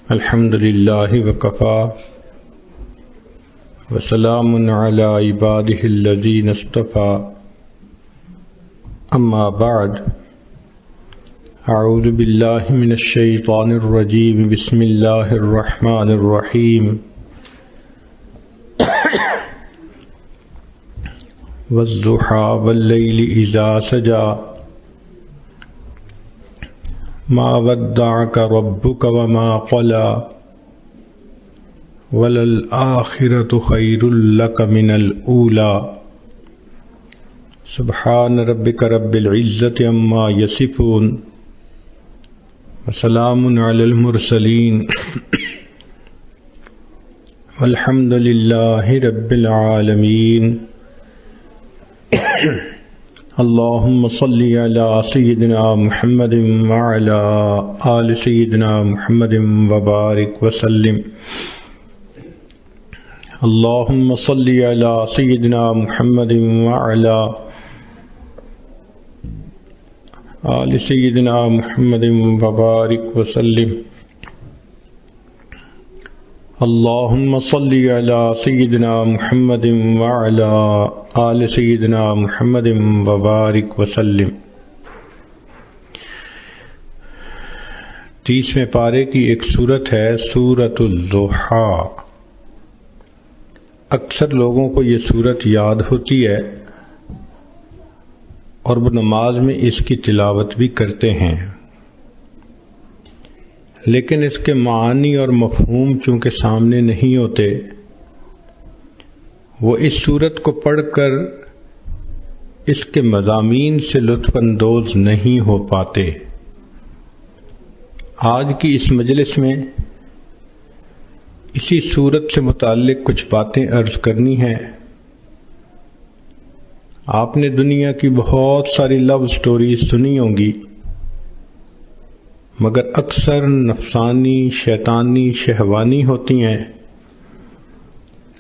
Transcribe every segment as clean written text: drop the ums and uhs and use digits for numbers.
الحمد للہ وکفا وسلام علی عبادہ الذین اصطفی اما بعد اعوذ باللہ من الشیطان الرجیم بسم اللہ الرحمن الرحیم والضحی واللیل اذا سجی ما ودعك ربك وما قلى وللآخرة خير لك من الأولى سبحان ربك رب العزة عما يصفون وسلام على المرسلين والحمد لله رب العالمين اللهم صل على سيدنا محمد وعلى آل سيدنا محمد وبارك وسلم اللهم صل على سيدنا محمد وعلى آل سيدنا محمد وبارك وسلم اللهم صل على سيدنا محمد وعلى آل سيدنا محمد وبارك وسلم 30ویں پارے کی ایک سورت ہے سورۃ الضحیٰ۔ اکثر لوگوں کو یہ سورت یاد ہوتی ہے اور وہ نماز میں اس کی تلاوت بھی کرتے ہیں، لیکن اس کے معنی اور مفہوم چونکہ سامنے نہیں ہوتے، وہ اس سورت کو پڑھ کر اس کے مضامین سے لطف اندوز نہیں ہو پاتے۔ آج کی اس مجلس میں اسی سورت سے متعلق کچھ باتیں عرض کرنی ہیں۔ آپ نے دنیا کی بہت ساری لو سٹوریز سنی ہوں گی، مگر اکثر نفسانی، شیطانی، شہوانی ہوتی ہیں،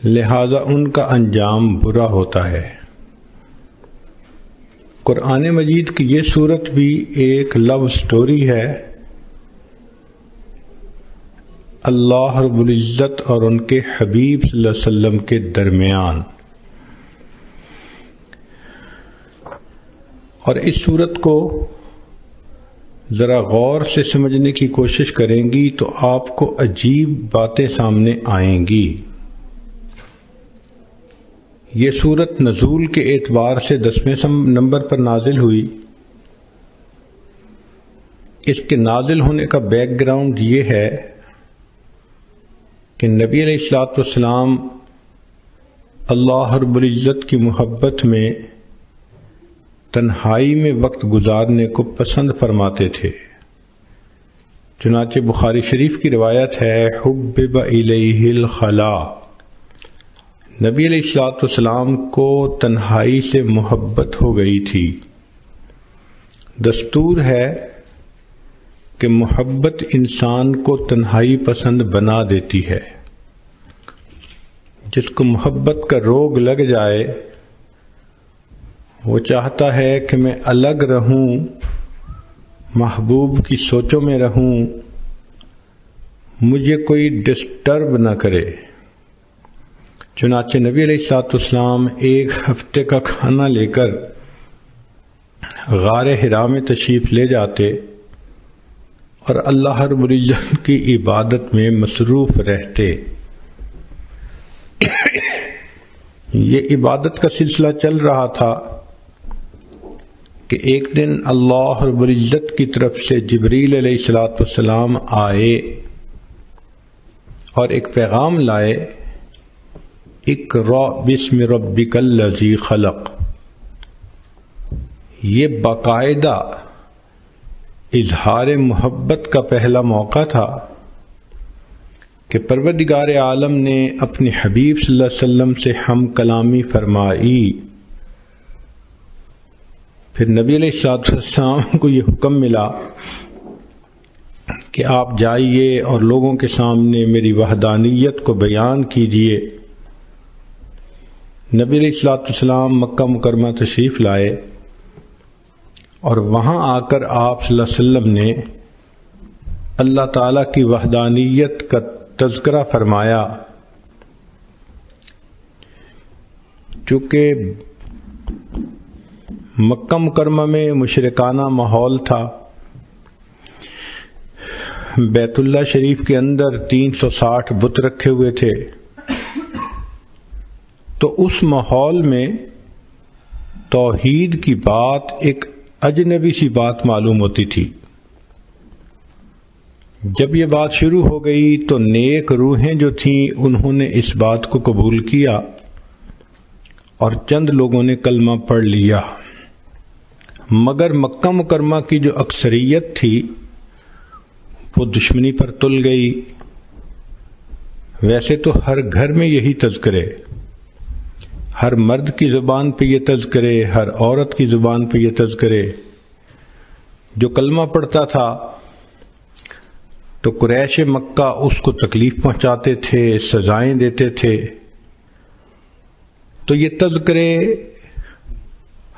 لہذا ان کا انجام برا ہوتا ہے۔ قرآن مجید کی یہ سورت بھی ایک لو سٹوری ہے، اللہ رب العزت اور ان کے حبیب صلی اللہ علیہ وسلم کے درمیان۔ اور اس سورت کو ذرا غور سے سمجھنے کی کوشش کریں گی تو آپ کو عجیب باتیں سامنے آئیں گی۔ یہ سورت نزول کے اعتبار سے 10ویں نمبر پر نازل ہوئی۔ اس کے نازل ہونے کا بیک گراؤنڈ یہ ہے کہ نبی علیہ الصلوۃ والسلام اللہ رب العزت کی محبت میں تنہائی میں وقت گزارنے کو پسند فرماتے تھے۔ چنانچہ بخاری شریف کی روایت ہے، حبب الیہ الخلاء، نبی علیہ الصلوۃ والسلام کو تنہائی سے محبت ہو گئی تھی۔ دستور ہے کہ محبت انسان کو تنہائی پسند بنا دیتی ہے۔ جس کو محبت کا روگ لگ جائے وہ چاہتا ہے کہ میں الگ رہوں، محبوب کی سوچوں میں رہوں، مجھے کوئی ڈسٹرب نہ کرے۔ چنانچہ نبی علیہ الصلوۃ والسلام ایک ہفتے کا کھانا لے کر غار حرا میں تشریف لے جاتے اور اللہ رب العزت کی عبادت میں مصروف رہتے۔ یہ عبادت کا سلسلہ چل رہا تھا کہ ایک دن اللہ رب العزت کی طرف سے جبریل علیہ الصلوۃ والسلام آئے اور ایک پیغام لائے، اقرأ بسم ربک الذی خلق۔ یہ باقاعدہ اظہار محبت کا پہلا موقع تھا کہ پروردگار عالم نے اپنے حبیب صلی اللہ علیہ وسلم سے ہم کلامی فرمائی۔ پھر نبی علیہ الصلوۃ والسلام کو یہ حکم ملا کہ آپ جائیے اور لوگوں کے سامنے میری وحدانیت کو بیان کیجیے۔ نبی علیہ الصلوۃ والسلام مکہ مکرمہ تشریف لائے اور وہاں آ کر آپ صلی اللہ علیہ وسلم نے اللہ تعالی کی وحدانیت کا تذکرہ فرمایا، چونکہ مکہ مکرمہ میں مشرکانہ ماحول تھا، بیت اللہ شریف کے اندر 360 بت رکھے ہوئے تھے، تو اس ماحول میں توحید کی بات ایک اجنبی سی بات معلوم ہوتی تھی۔ جب یہ بات شروع ہو گئی تو نیک روحیں جو تھیں انہوں نے اس بات کو قبول کیا اور چند لوگوں نے کلمہ پڑھ لیا، مگر مکہ مکرمہ کی جو اکثریت تھی وہ دشمنی پر تل گئی۔ ویسے تو ہر گھر میں یہی تذکرے، ہر مرد کی زبان پہ یہ تذکرے، ہر عورت کی زبان پہ یہ تذکرے، جو کلمہ پڑھتا تھا تو قریش مکہ اس کو تکلیف پہنچاتے تھے، سزائیں دیتے تھے، تو یہ تذکرے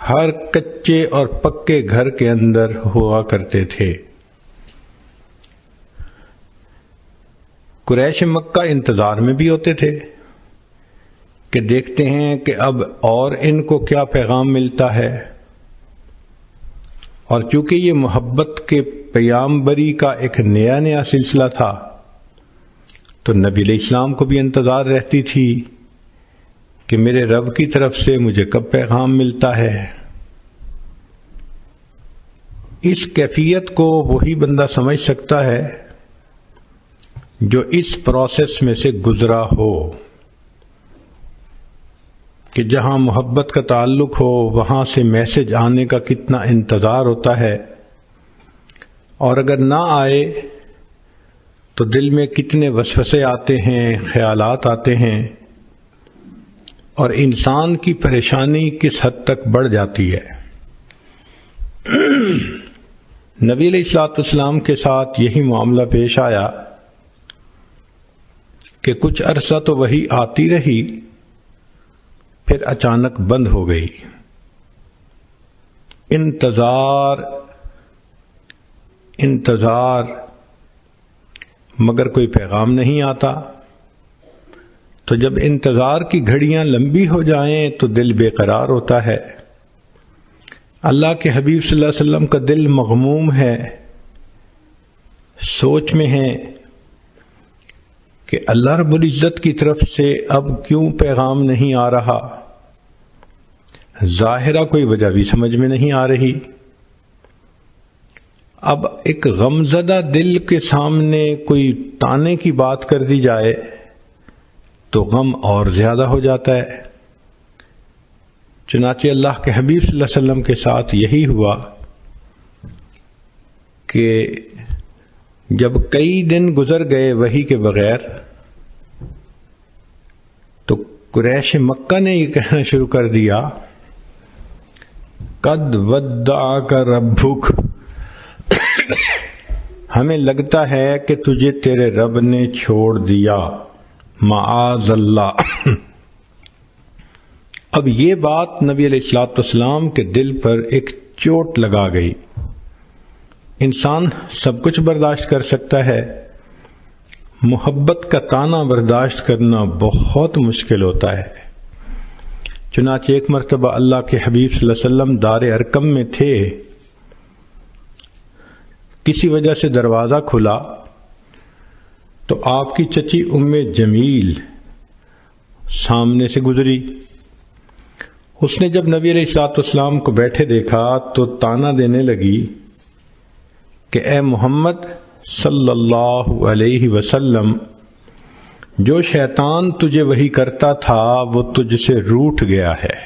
ہر کچے اور پکے گھر کے اندر ہوا کرتے تھے۔ قریش مکہ انتظار میں بھی ہوتے تھے کہ دیکھتے ہیں کہ اب اور ان کو کیا پیغام ملتا ہے، اور چونکہ یہ محبت کے پیامبری کا ایک نیا سلسلہ تھا تو نبی علیہ السلام کو بھی انتظار رہتی تھی کہ میرے رب کی طرف سے مجھے کب پیغام ملتا ہے۔ اس کیفیت کو وہی بندہ سمجھ سکتا ہے جو اس پروسیس میں سے گزرا ہو، کہ جہاں محبت کا تعلق ہو وہاں سے میسج آنے کا کتنا انتظار ہوتا ہے، اور اگر نہ آئے تو دل میں کتنے وسوسے آتے ہیں، خیالات آتے ہیں، اور انسان کی پریشانی کس حد تک بڑھ جاتی ہے۔ نبی علیہ الصلوۃ والسلام کے ساتھ یہی معاملہ پیش آیا کہ کچھ عرصہ تو وحی آتی رہی، پھر اچانک بند ہو گئی۔ انتظار مگر کوئی پیغام نہیں آتا۔ تو جب انتظار کی گھڑیاں لمبی ہو جائیں تو دل بے قرار ہوتا ہے۔ اللہ کے حبیب صلی اللہ علیہ وسلم کا دل مغموم ہے، سوچ میں ہے کہ اللہ رب العزت کی طرف سے اب کیوں پیغام نہیں آ رہا۔ ظاہرہ کوئی وجہ بھی سمجھ میں نہیں آ رہی۔ اب ایک غمزدہ دل کے سامنے کوئی تانے کی بات کر دی جائے تو غم اور زیادہ ہو جاتا ہے۔ چنانچہ اللہ کے حبیب صلی اللہ علیہ وسلم کے ساتھ یہی ہوا کہ جب کئی دن گزر گئے وحی کے بغیر تو قریش مکہ نے یہ کہنا شروع کر دیا، قد ودعک ربک، ہمیں لگتا ہے کہ تجھے تیرے رب نے چھوڑ دیا، معاذ اللہ۔ اب یہ بات نبی علیہ الصلوۃ والسلام کے دل پر ایک چوٹ لگا گئی۔ انسان سب کچھ برداشت کر سکتا ہے، محبت کا تانا برداشت کرنا بہت مشکل ہوتا ہے۔ چنانچہ ایک مرتبہ اللہ کے حبیب صلی اللہ علیہ وسلم دار ارقم میں تھے، کسی وجہ سے دروازہ کھلا تو آپ کی چچی ام جمیل سامنے سے گزری۔ اس نے جب نبی علیہ الصلوۃ والسلام کو بیٹھے دیکھا تو طعنہ دینے لگی کہ اے محمد صلی اللہ علیہ وسلم، جو شیطان تجھے وحی کرتا تھا وہ تجھ سے روٹھ گیا ہے۔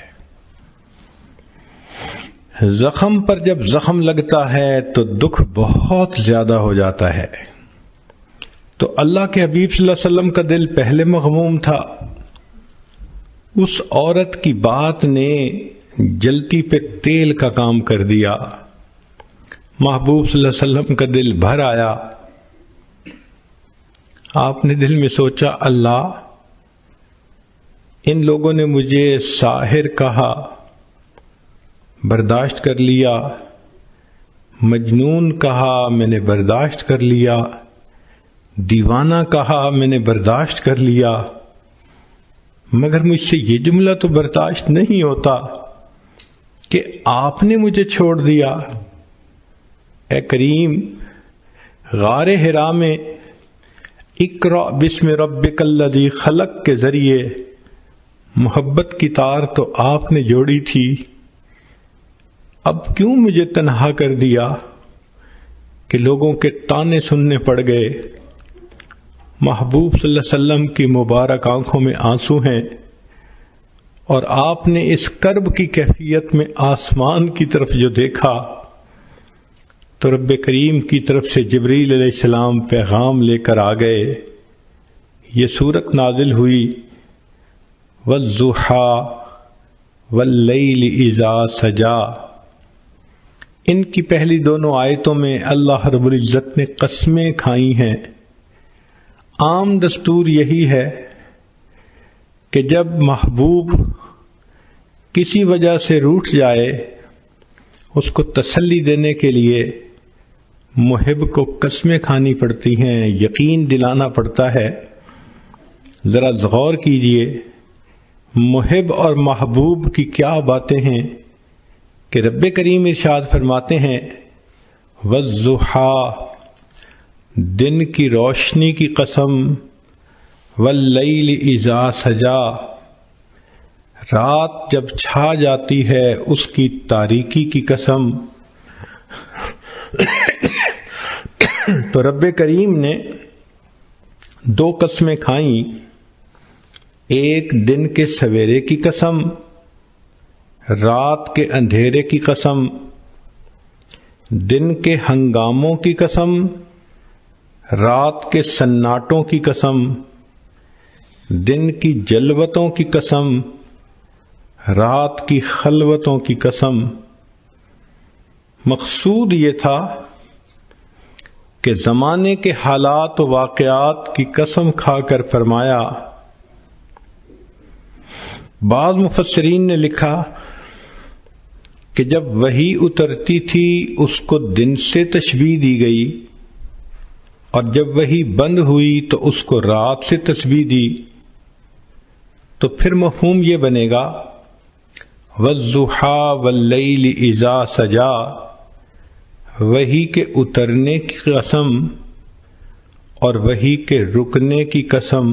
زخم پر جب زخم لگتا ہے تو دکھ بہت زیادہ ہو جاتا ہے۔ تو اللہ کے حبیب صلی اللہ علیہ وسلم کا دل پہلے مغموم تھا، اس عورت کی بات نے جلتی پہ تیل کا کام کر دیا۔ محبوب صلی اللہ علیہ وسلم کا دل بھر آیا۔ آپ نے دل میں سوچا، اللہ، ان لوگوں نے مجھے ساحر کہا، برداشت کر لیا، مجنون کہا میں نے برداشت کر لیا، دیوانہ کہا میں نے برداشت کر لیا، مگر مجھ سے یہ جملہ تو برداشت نہیں ہوتا کہ آپ نے مجھے چھوڑ دیا۔ اے کریم، غار حرا میں اقرأ بسم ربک الذی خلق کے ذریعے محبت کی تار تو آپ نے جوڑی تھی، اب کیوں مجھے تنہا کر دیا کہ لوگوں کے طعنے سننے پڑ گئے؟ محبوب صلی اللہ علیہ وسلم کی مبارک آنکھوں میں آنسو ہیں، اور آپ نے اس کرب کی کیفیت میں آسمان کی طرف جو دیکھا تو رب کریم کی طرف سے جبریل علیہ السلام پیغام لے کر آ گئے۔ یہ سورت نازل ہوئی وَالضُّحَىٰ وَاللَّيْلِ إِذَا سَجَىٰ۔ ان کی پہلی دونوں آیتوں میں اللہ رب العزت نے قسمیں کھائی ہیں۔ عام دستور یہی ہے کہ جب محبوب کسی وجہ سے روٹھ جائے، اس کو تسلی دینے کے لیے محب کو قسمیں کھانی پڑتی ہیں، یقین دلانا پڑتا ہے۔ ذرا غور کیجئے محب اور محبوب کی کیا باتیں ہیں کہ رب کریم ارشاد فرماتے ہیں وَالضُّحَىٰ، دن کی روشنی کی قسم، وَاللَّيْلِ إِذَا سَجَىٰ، رات جب چھا جاتی ہے اس کی تاریکی کی قسم۔ تو رب کریم نے دو قسمیں کھائیں، ایک دن کے سویرے کی قسم، رات کے اندھیرے کی قسم، دن کے ہنگاموں کی قسم، رات کے سناٹوں کی قسم، دن کی جلوتوں کی قسم، رات کی خلوتوں کی قسم۔ مقصود یہ تھا کہ زمانے کے حالات و واقعات کی قسم کھا کر فرمایا۔ بعض مفسرین نے لکھا کہ جب وحی اترتی تھی اس کو دن سے تشبیہ دی گئی، اور جب وحی بند ہوئی تو اس کو رات سے تشبیہ دی، تو پھر مفہوم یہ بنے گا وَالضُّحَىٰ وَاللَّيْلِ إِذَا سَجَىٰ، وحی کے اترنے کی قسم اور وحی کے رکنے کی قسم۔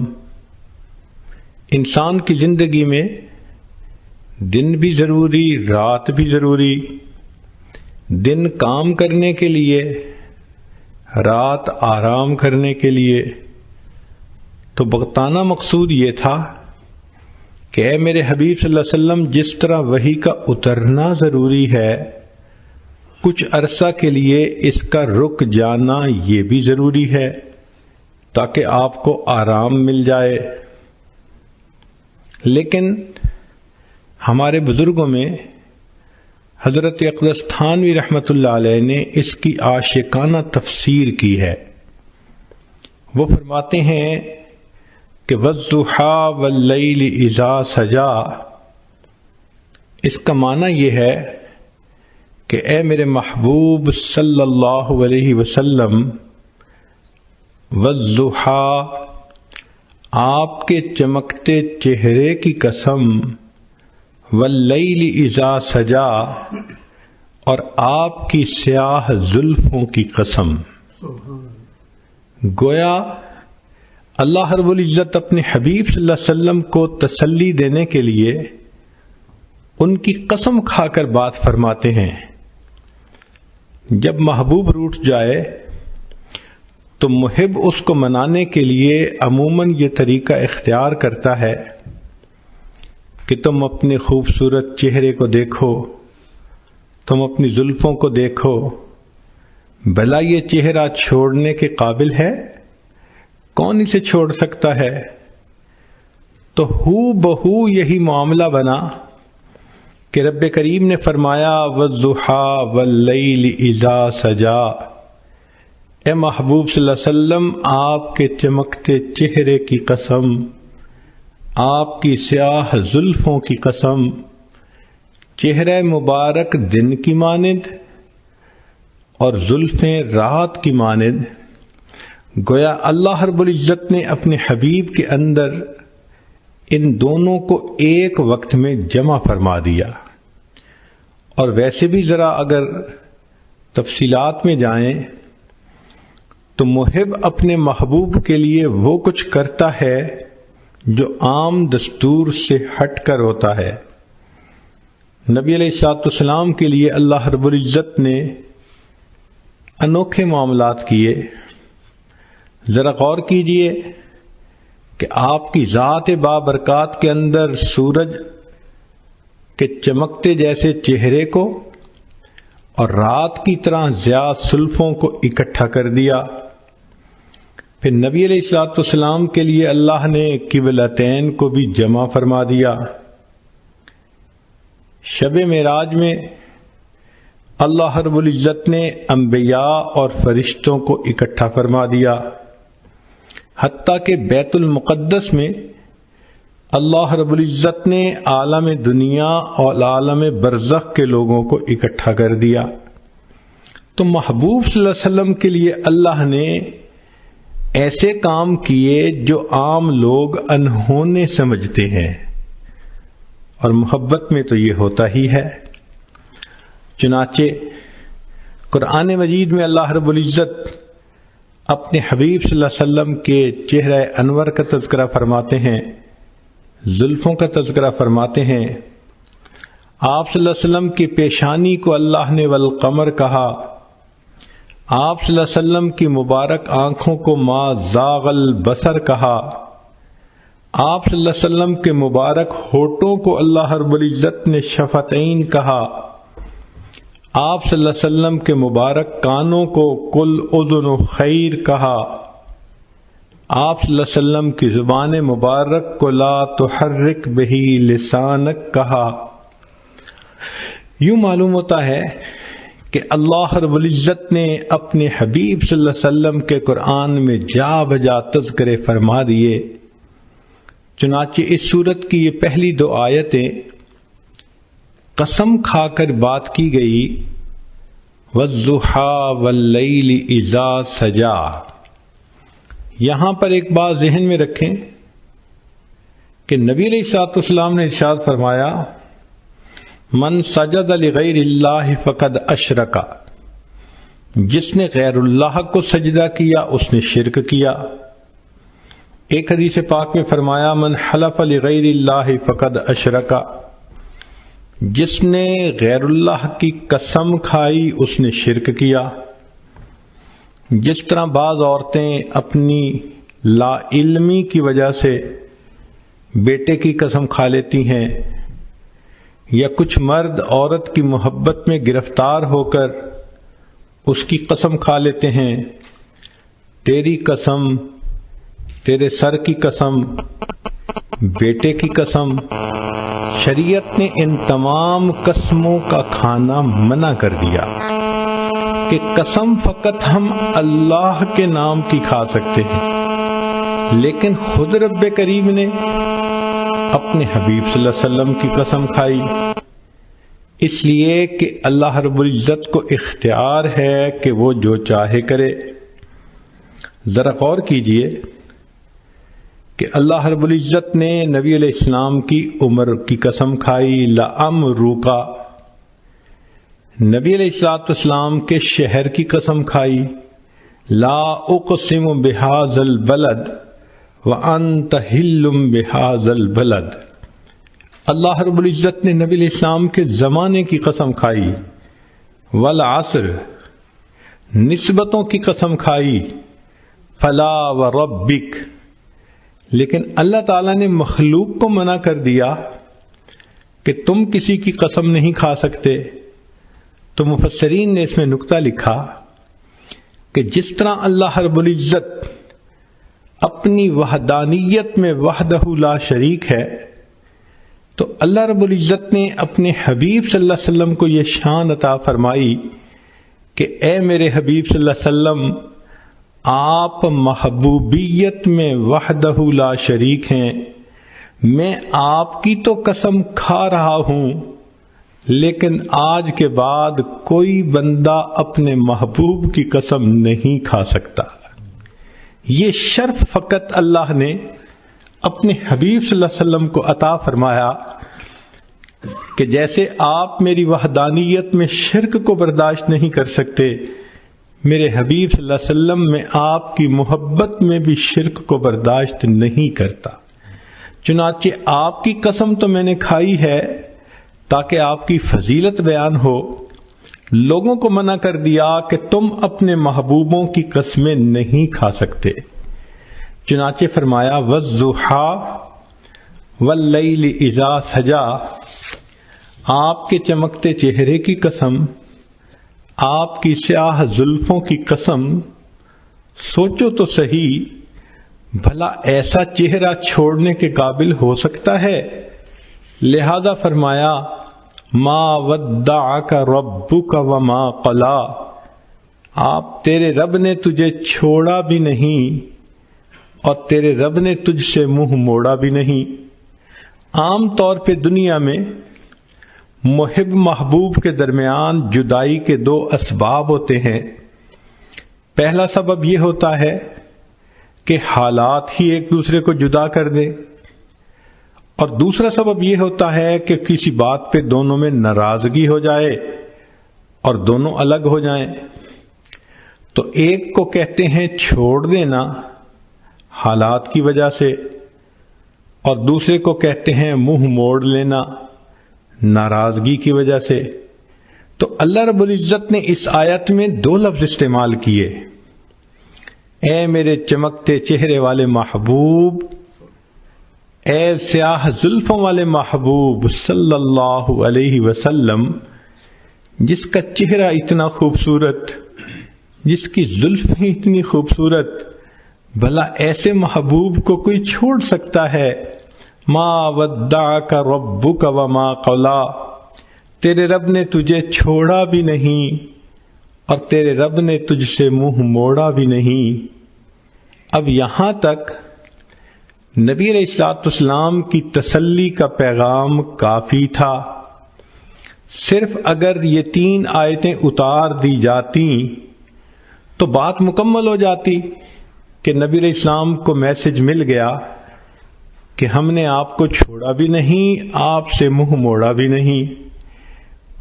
انسان کی زندگی میں دن بھی ضروری، رات بھی ضروری، دن کام کرنے کے لیے، رات آرام کرنے کے لیے۔ تو بغتانہ مقصود یہ تھا کہ اے میرے حبیب صلی اللہ علیہ وسلم، جس طرح وحی کا اترنا ضروری ہے، کچھ عرصہ کے لیے اس کا رک جانا یہ بھی ضروری ہے تاکہ آپ کو آرام مل جائے۔ لیکن ہمارے بزرگوں میں حضرت اقدس تھانوی رحمۃ اللہ علیہ نے اس کی عاشقانہ تفسیر کی ہے۔ وہ فرماتے ہیں کہ وَالضُّحَىٰ وَاللَّيْلِ إِذَا سَجَىٰ، اس کا معنی یہ ہے کہ اے میرے محبوب صلی اللہ علیہ وسلم، وَالضُّحَىٰ، آپ کے چمکتے چہرے کی قسم، وَاللَّيْلِ إِذَا سَجَىٰ، اور آپ کی سیاہ زلفوں کی قسم۔ گویا اللہ رب العزت اپنے حبیب صلی اللہ علیہ وسلم کو تسلی دینے کے لیے ان کی قسم کھا کر بات فرماتے ہیں۔ جب محبوب روٹھ جائے تو محب اس کو منانے کے لیے عموماً یہ طریقہ اختیار کرتا ہے کہ تم اپنے خوبصورت چہرے کو دیکھو، تم اپنی زلفوں کو دیکھو، بھلا یہ چہرہ چھوڑنے کے قابل ہے؟ کون اسے چھوڑ سکتا ہے؟ تو ہو بہو یہی معاملہ بنا کہ رب کریم نے فرمایا وَالضُّحَىٰ وَاللَّيْلِ إِذَا سَجَىٰ، اے محبوب صلی اللہ علیہ وسلم، آپ کے چمکتے چہرے کی قسم، آپ کی سیاہ زلفوں کی قسم، چہرہ مبارک دن کی مانند اور زلفیں رات کی مانند، گویا اللہ رب العزت نے اپنے حبیب کے اندر ان دونوں کو ایک وقت میں جمع فرما دیا۔ اور ویسے بھی ذرا اگر تفصیلات میں جائیں تو محب اپنے محبوب کے لیے وہ کچھ کرتا ہے جو عام دستور سے ہٹ کر ہوتا ہے۔ نبی علیہ الصلوۃ والسلام کے لیے اللہ رب العزت نے انوکھے معاملات کیے۔ ذرا غور کیجئے کہ آپ کی ذات بابرکات کے اندر سورج کے چمکتے جیسے چہرے کو اور رات کی طرح ضیاء زلفوں کو اکٹھا کر دیا۔ پھر نبی علیہ الصلوۃ والسلام کے لیے اللہ نے قبلتین کو بھی جمع فرما دیا۔ شب معراج میں اللہ رب العزت نے انبیاء اور فرشتوں کو اکٹھا فرما دیا، حتیٰ کہ بیت المقدس میں اللہ رب العزت نے عالم دنیا اور عالم برزخ کے لوگوں کو اکٹھا کر دیا۔ تو محبوب صلی اللہ علیہ وسلم کے لیے اللہ نے ایسے کام کیے جو عام لوگ انہونے سمجھتے ہیں، اور محبت میں تو یہ ہوتا ہی ہے۔ چنانچہ قرآن مجید میں اللہ رب العزت اپنے حبیب صلی اللہ علیہ وسلم کے چہرہ انور کا تذکرہ فرماتے ہیں، زلفوں کا تذکرہ فرماتے ہیں۔ آپ صلی اللہ علیہ وسلم کی پیشانی کو اللہ نے والقمر کہا، آپ صلی اللہ علیہ وسلم کی مبارک آنکھوں کو ما زاغ البصر کہا، آپ صلی اللہ علیہ وسلم کے مبارک ہونٹوں کو اللہ رب العزت نے شفتین کہا، آپ صلی اللہ علیہ وسلم کے مبارک کانوں کو کل اذن خیر کہا، آپ صلی اللہ علیہ وسلم کی زبان مبارک کو لا تحرک بہی لسانک کہا۔ یوں معلوم ہوتا ہے کہ اللہ رب العزت نے اپنے حبیب صلی اللہ علیہ وسلم کے قرآن میں جا بجا تذکرے فرما دیے۔ چنانچہ اس سورت کی یہ پہلی 2 آیتیں قسم کھا کر بات کی گئی، وَالضُّحَىٰ وَاللَّيْلِ إِذَا سَجَىٰ۔ یہاں پر ایک بات ذہن میں رکھیں کہ نبی علیہ الصلوۃ والسلام نے ارشاد فرمایا، من سجد لغیر اللہ فقد اشرک، جس نے غیر اللہ کو سجدہ کیا اس نے شرک کیا۔ ایک حدیث پاک میں فرمایا، من حلف لغیر اللہ فقد اشرک، جس نے غیر اللہ کی قسم کھائی اس نے شرک کیا۔ جس طرح بعض عورتیں اپنی لا علمی کی وجہ سے بیٹے کی قسم کھا لیتی ہیں، یا کچھ مرد عورت کی محبت میں گرفتار ہو کر اس کی قسم کھا لیتے ہیں، تیری قسم، تیرے سر کی قسم، بیٹے کی قسم، شریعت نے ان تمام قسموں کا کھانا منع کر دیا کہ قسم فقط ہم اللہ کے نام کی کھا سکتے ہیں، لیکن خود رب کریم نے اپنے حبیب صلی اللہ علیہ وسلم کی قسم کھائی، اس لیے کہ اللہ رب العزت کو اختیار ہے کہ وہ جو چاہے کرے۔ ذرا غور کیجئے کہ اللہ رب العزت نے نبی علیہ السلام کی عمر کی قسم کھائی، لَأَمْرُكَ، نبی علیہ السلام کے شہر کی قسم کھائی، لا اقسم بہذا البلد وانت حل بہذا البلد، اللہ رب العزت نے نبی علیہ السلام کے زمانے کی قسم کھائی، والعصر، نسبتوں کی قسم کھائی، فلا وربک، لیکن اللہ تعالیٰ نے مخلوق کو منع کر دیا کہ تم کسی کی قسم نہیں کھا سکتے۔ تو مفسرین نے اس میں نکتہ لکھا کہ جس طرح اللہ رب العزت اپنی وحدانیت میں وحدہ لا شریک ہے، تو اللہ رب العزت نے اپنے حبیب صلی اللہ علیہ وسلم کو یہ شان عطا فرمائی کہ اے میرے حبیب صلی اللہ علیہ وسلم، آپ محبوبیت میں وحدہ لا شریک ہیں، میں آپ کی تو قسم کھا رہا ہوں، لیکن آج کے بعد کوئی بندہ اپنے محبوب کی قسم نہیں کھا سکتا۔ یہ شرف فقط اللہ نے اپنے حبیب صلی اللہ علیہ وسلم کو عطا فرمایا کہ جیسے آپ میری وحدانیت میں شرک کو برداشت نہیں کر سکتے، میرے حبیب صلی اللہ علیہ وسلم میں آپ کی محبت میں بھی شرک کو برداشت نہیں کرتا۔ چنانچہ آپ کی قسم تو میں نے کھائی ہے تاکہ آپ کی فضیلت بیان ہو، لوگوں کو منع کر دیا کہ تم اپنے محبوبوں کی قسمیں نہیں کھا سکتے۔ چنانچہ فرمایا وَالضُّحَىٰ وَاللَّيْلِ إِذَا سَجَىٰ، آپ کے چمکتے چہرے کی قسم، آپ کی سیاہ زلفوں کی قسم، سوچو تو صحیح بھلا ایسا چہرہ چھوڑنے کے قابل ہو سکتا ہے؟ لہذا فرمایا ما ودعک ربک وما قلی، آپ تیرے رب نے تجھے چھوڑا بھی نہیں اور تیرے رب نے تجھ سے منہ موڑا بھی نہیں۔ عام طور پہ دنیا میں محب محبوب کے درمیان جدائی کے دو اسباب ہوتے ہیں۔ پہلا سبب یہ ہوتا ہے کہ حالات ہی ایک دوسرے کو جدا کر دیں، اور دوسرا سبب یہ ہوتا ہے کہ کسی بات پہ دونوں میں ناراضگی ہو جائے اور دونوں الگ ہو جائیں۔ تو ایک کو کہتے ہیں چھوڑ دینا حالات کی وجہ سے، اور دوسرے کو کہتے ہیں منہ موڑ لینا ناراضگی کی وجہ سے۔ تو اللہ رب العزت نے اس آیت میں دو لفظ استعمال کیے، اے میرے چمکتے چہرے والے محبوب، اے سیاہ زلفوں والے محبوب صلی اللہ علیہ وسلم، جس کا چہرہ اتنا خوبصورت، جس کی زلف ہی اتنی خوبصورت، بھلا ایسے محبوب کو کوئی چھوڑ سکتا ہے؟ ما ودعک ربک وما قلی، تیرے رب نے تجھے چھوڑا بھی نہیں اور تیرے رب نے تجھ سے منہ موڑا بھی نہیں۔ اب یہاں تک نبی علیہ الصلوۃ والسلام کی تسلی کا پیغام کافی تھا۔ صرف اگر یہ 3 آیتیں اتار دی جاتی تو بات مکمل ہو جاتی کہ نبی علیہ السلام کو میسج مل گیا کہ ہم نے آپ کو چھوڑا بھی نہیں، آپ سے منہ موڑا بھی نہیں۔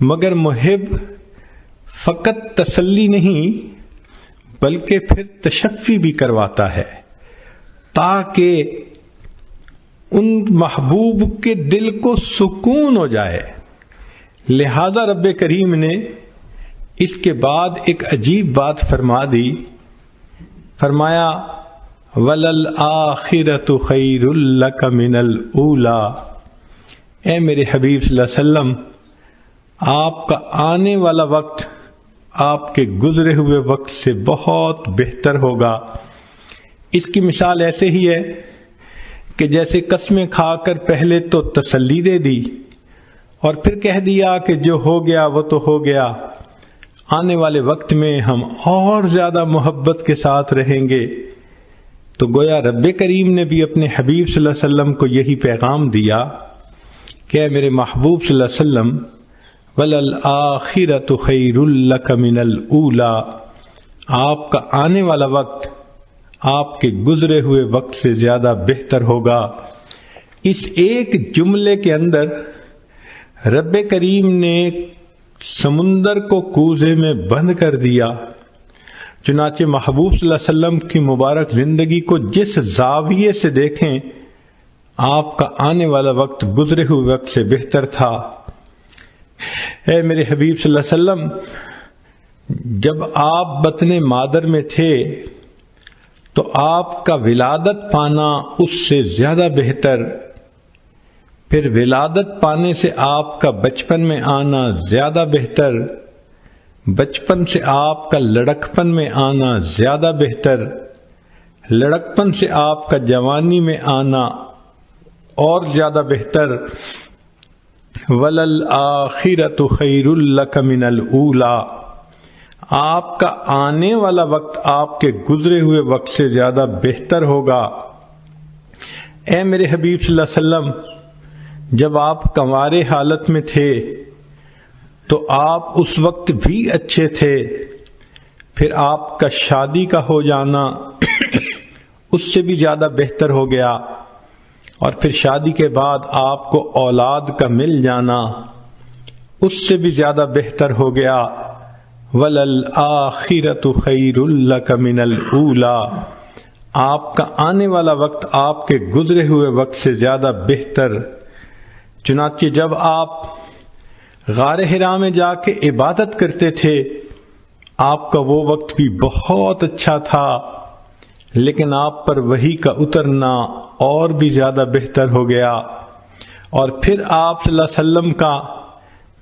مگر محب فقط تسلی نہیں بلکہ پھر تشفی بھی کرواتا ہے تاکہ ان محبوب کے دل کو سکون ہو جائے۔ لہذا رب کریم نے اس کے بعد ایک عجیب بات فرما دی، فرمایا وَلَلْآخِرَةُ خَيْرٌ لَكَ مِنَ الْأُولَىٰ، اے میرے حبیب صلی اللہ علیہ وسلم، آپ کا آنے والا وقت آپ کے گزرے ہوئے وقت سے بہت بہتر ہوگا۔ اس کی مثال ایسے ہی ہے کہ جیسے قسمیں کھا کر پہلے تو تسلی دے دی اور پھر کہہ دیا کہ جو ہو گیا وہ تو ہو گیا، آنے والے وقت میں ہم اور زیادہ محبت کے ساتھ رہیں گے۔ تو گویا رب کریم نے بھی اپنے حبیب صلی اللہ علیہ وسلم کو یہی پیغام دیا کہ اے میرے محبوب صلی اللہ علیہ وسلم وَلَلْآخِرَةُ خَيْرٌ لَكَ مِنَ الْأُولَىٰ، آپ کا آنے والا وقت آپ کے گزرے ہوئے وقت سے زیادہ بہتر ہوگا۔ اس ایک جملے کے اندر رب کریم نے سمندر کو کوزے میں بند کر دیا۔ چنانچہ محبوب صلی اللہ علیہ وسلم کی مبارک زندگی کو جس زاویے سے دیکھیں آپ کا آنے والا وقت گزرے ہوئے وقت سے بہتر تھا۔ اے میرے حبیب صلی اللہ علیہ وسلم، جب آپ بطن مادر میں تھے تو آپ کا ولادت پانا اس سے زیادہ بہتر، پھر ولادت پانے سے آپ کا بچپن میں آنا زیادہ بہتر، بچپن سے آپ کا لڑکپن میں آنا زیادہ بہتر، لڑکپن سے آپ کا جوانی میں آنا اور زیادہ بہتر۔ وَلَلْآخِرَةُ خَيْرٌ لَكَ مِنَ الْأُولَىٰ، آپ کا آنے والا وقت آپ کے گزرے ہوئے وقت سے زیادہ بہتر ہوگا۔ اے میرے حبیب صلی اللہ علیہ وسلم، جب آپ کنوارے حالت میں تھے تو آپ اس وقت بھی اچھے تھے، پھر آپ کا شادی کا ہو جانا اس سے بھی زیادہ بہتر ہو گیا، اور پھر شادی کے بعد آپ کو اولاد کا مل جانا اس سے بھی زیادہ بہتر ہو گیا۔ وَلَلْآخِرَةُ خَيْرٌ لَكَ مِنَ الْأُولَىٰ، آپ کا آنے والا وقت آپ کے گزرے ہوئے وقت سے زیادہ بہتر۔ چنانچہ جب آپ غار حرا میں جا کے عبادت کرتے تھے آپ کا وہ وقت بھی بہت اچھا تھا، لیکن آپ پر وحی کا اترنا اور بھی زیادہ بہتر ہو گیا، اور پھر آپ صلی اللہ علیہ وسلم کا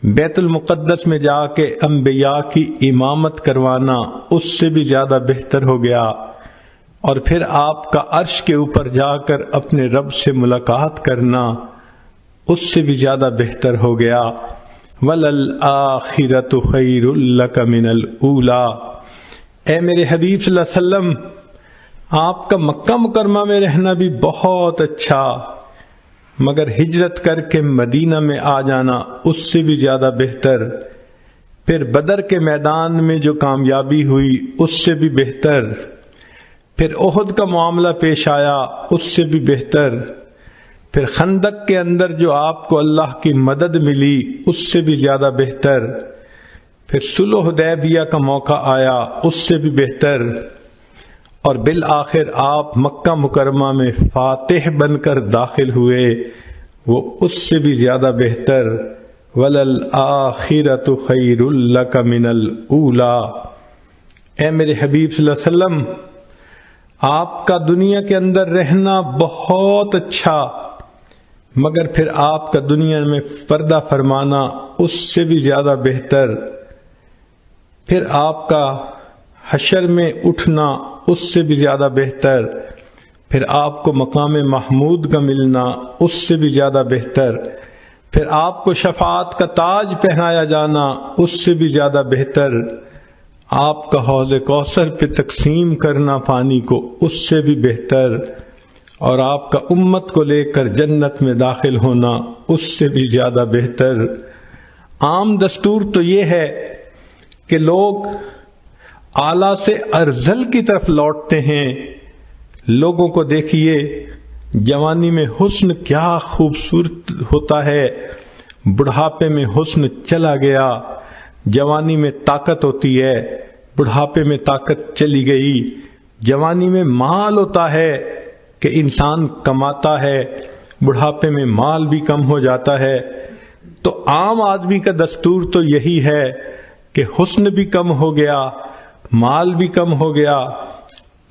بیت المقدس میں جا کے انبیاء کی امامت کروانا اس سے بھی زیادہ بہتر ہو گیا، اور پھر آپ کا عرش کے اوپر جا کر اپنے رب سے ملاقات کرنا اس سے بھی زیادہ بہتر ہو گیا۔ وَلَلْآخِرَةُ خَيْرٌ لَكَ مِنَ الْأُولَىٰ، اے میرے حبیب صلی اللہ علیہ وسلم، آپ کا مکہ مکرمہ میں رہنا بھی بہت اچھا، مگر ہجرت کر کے مدینہ میں آ جانا اس سے بھی زیادہ بہتر، پھر بدر کے میدان میں جو کامیابی ہوئی اس سے بھی بہتر، پھر احد کا معاملہ پیش آیا اس سے بھی بہتر، پھر خندق کے اندر جو آپ کو اللہ کی مدد ملی اس سے بھی زیادہ بہتر، پھر صلح حدیبیہ کا موقع آیا اس سے بھی بہتر، اور بالآخر آپ مکہ مکرمہ میں فاتح بن کر داخل ہوئے وہ اس سے بھی زیادہ بہتر۔ وَلَلْآخِرَةُ خَيْرٌ لَكَ مِنَ الْأُولَىٰ، اے میرے حبیب صلی اللہ علیہ وسلم، آپ کا دنیا کے اندر رہنا بہت اچھا، مگر پھر آپ کا دنیا میں پردہ فرمانا اس سے بھی زیادہ بہتر، پھر آپ کا حشر میں اٹھنا اس سے بھی زیادہ بہتر، پھر آپ کو مقام محمود کا ملنا اس سے بھی زیادہ بہتر، پھر آپ کو شفاعت کا تاج پہنایا جانا اس سے بھی زیادہ بہتر، آپ کا حوض کوثر پہ تقسیم کرنا پانی کو اس سے بھی بہتر، اور آپ کا امت کو لے کر جنت میں داخل ہونا اس سے بھی زیادہ بہتر۔ عام دستور تو یہ ہے کہ لوگ اعلیٰ سے ارذل کی طرف لوٹتے ہیں۔ لوگوں کو دیکھیے جوانی میں حسن کیا خوبصورت ہوتا ہے، بڑھاپے میں حسن چلا گیا، جوانی میں طاقت ہوتی ہے، بڑھاپے میں طاقت چلی گئی، جوانی میں مال ہوتا ہے کہ انسان کماتا ہے، بڑھاپے میں مال بھی کم ہو جاتا ہے، تو عام آدمی کا دستور تو یہی ہے کہ حسن بھی کم ہو گیا، مال بھی کم ہو گیا،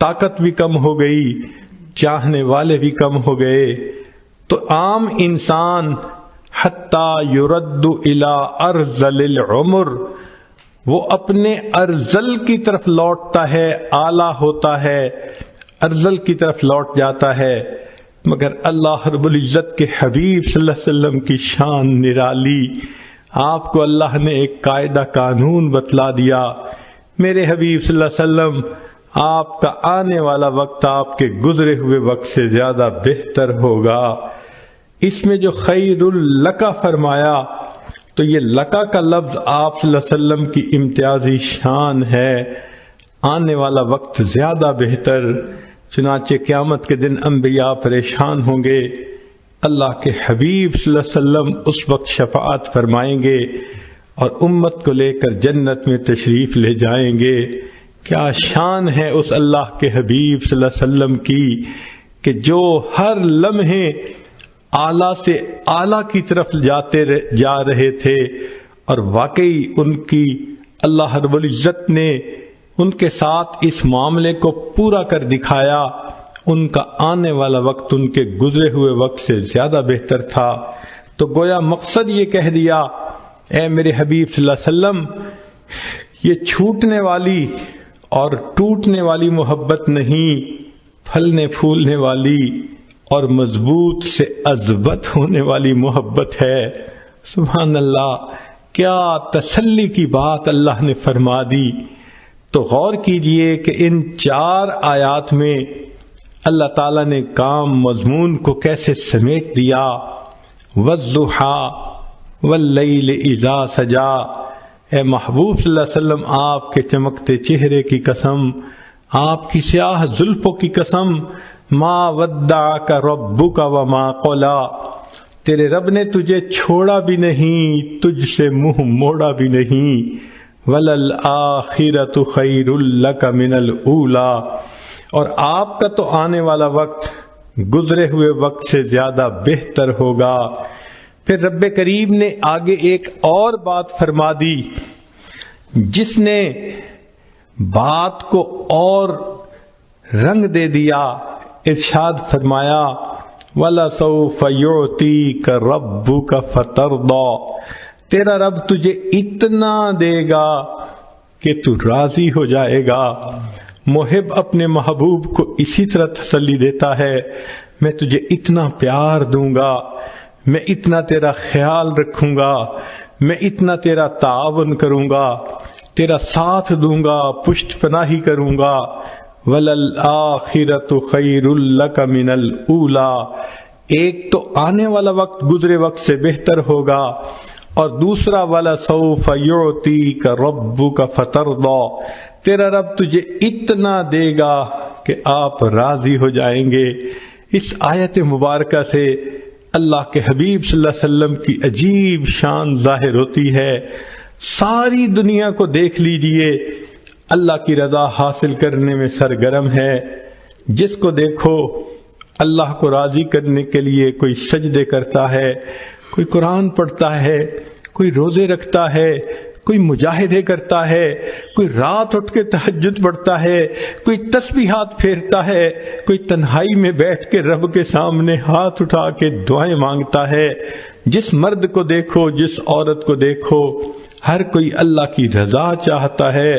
طاقت بھی کم ہو گئی، چاہنے والے بھی کم ہو گئے، تو عام انسان حتی یرد الی ارذل العمر، وہ اپنے ارذل کی طرف لوٹتا ہے، اعلیٰ ہوتا ہے، ارذل کی طرف لوٹ جاتا ہے، مگر اللہ رب العزت کے حبیب صلی اللہ علیہ وسلم کی شان نرالی، آپ کو اللہ نے ایک قاعدہ قانون بتلا دیا، میرے حبیب صلی اللہ علیہ وسلم آپ کا آنے والا وقت آپ کے گزرے ہوئے وقت سے زیادہ بہتر ہوگا۔ اس میں جو خیر لکا فرمایا تو یہ لکا کا لفظ آپ صلی اللہ علیہ وسلم کی امتیازی شان ہے، آنے والا وقت زیادہ بہتر، چنانچہ قیامت کے دن انبیاء پریشان ہوں گے، اللہ کے حبیب صلی اللہ علیہ وسلم اس وقت شفاعت فرمائیں گے اور امت کو لے کر جنت میں تشریف لے جائیں گے۔ کیا شان ہے اس اللہ کے حبیب صلی اللہ علیہ وسلم کی کہ جو ہر لمحے اعلیٰ سے اعلیٰ کی طرف جا رہے تھے، اور واقعی ان کی اللہ رب العزت نے ان کے ساتھ اس معاملے کو پورا کر دکھایا، ان کا آنے والا وقت ان کے گزرے ہوئے وقت سے زیادہ بہتر تھا۔ تو گویا مقصد یہ کہہ دیا، اے میرے حبیب صلی اللہ علیہ وسلم، یہ چھوٹنے والی اور ٹوٹنے والی محبت نہیں، پھلنے پھولنے والی اور مضبوط سے اضبط ہونے والی محبت ہے۔ سبحان اللہ، کیا تسلی کی بات اللہ نے فرما دی۔ تو غور کیجئے کہ ان 4 آیات میں اللہ تعالیٰ نے کام مضمون کو کیسے سمیٹ دیا۔ والضحیٰ واللیل اذا سجا، اے محبوب صلی اللہ علیہ وسلم آپ کے چمکتے چہرے کی قسم، آپ کی سیاہ زلفوں کی قسم، ما ودعک ربک وما قلا، تیرے رب نے تجھے چھوڑا بھی نہیں، تجھ سے منہ موڑا بھی نہیں، وللآخرۃ خیر لک من الاولی، اور آپ کا تو آنے والا وقت گزرے ہوئے وقت سے زیادہ بہتر ہوگا۔ پھر رب کریم نے آگے ایک اور بات فرما دی جس نے بات کو اور رنگ دے دیا، ارشاد فرمایا وَلَسَوْفَ يُعْطِيكَ رَبُّكَ فَتَرْضَىٰ، تیرا رب تجھے اتنا دے گا کہ تو راضی ہو جائے گا۔ محب اپنے محبوب کو اسی طرح تسلی دیتا ہے، میں تجھے اتنا پیار دوں گا، میں اتنا تیرا خیال رکھوں گا، میں اتنا تیرا تعاون کروں گا، تیرا ساتھ دوں گا، پشت پناہی کروں گا۔ وَلَلْآخِرَةُ خَيْرٌ لَكَ مِنَ الْأُولَىٰ، ایک تو آنے والا وقت گزرے وقت سے بہتر ہوگا، اور دوسرا وَلَسَوْفَ يُعْطِيكَ رَبُّكَ فَتَرْضَىٰ، تیرا رب تجھے اتنا دے گا کہ آپ راضی ہو جائیں گے۔ اس آیت مبارکہ سے اللہ کے حبیب صلی اللہ علیہ وسلم کی عجیب شان ظاہر ہوتی ہے۔ ساری دنیا کو دیکھ لیجئے، اللہ کی رضا حاصل کرنے میں سرگرم ہے۔ جس کو دیکھو اللہ کو راضی کرنے کے لیے کوئی سجدے کرتا ہے، کوئی قرآن پڑھتا ہے، کوئی روزے رکھتا ہے، کوئی مجاہدے کرتا ہے، کوئی رات اٹھ کے تہجد پڑھتا ہے، کوئی تسبیحات پھیرتا ہے، کوئی تنہائی میں بیٹھ کے رب کے سامنے ہاتھ اٹھا کے دعائیں مانگتا ہے۔ جس مرد کو دیکھو، جس عورت کو دیکھو، ہر کوئی اللہ کی رضا چاہتا ہے۔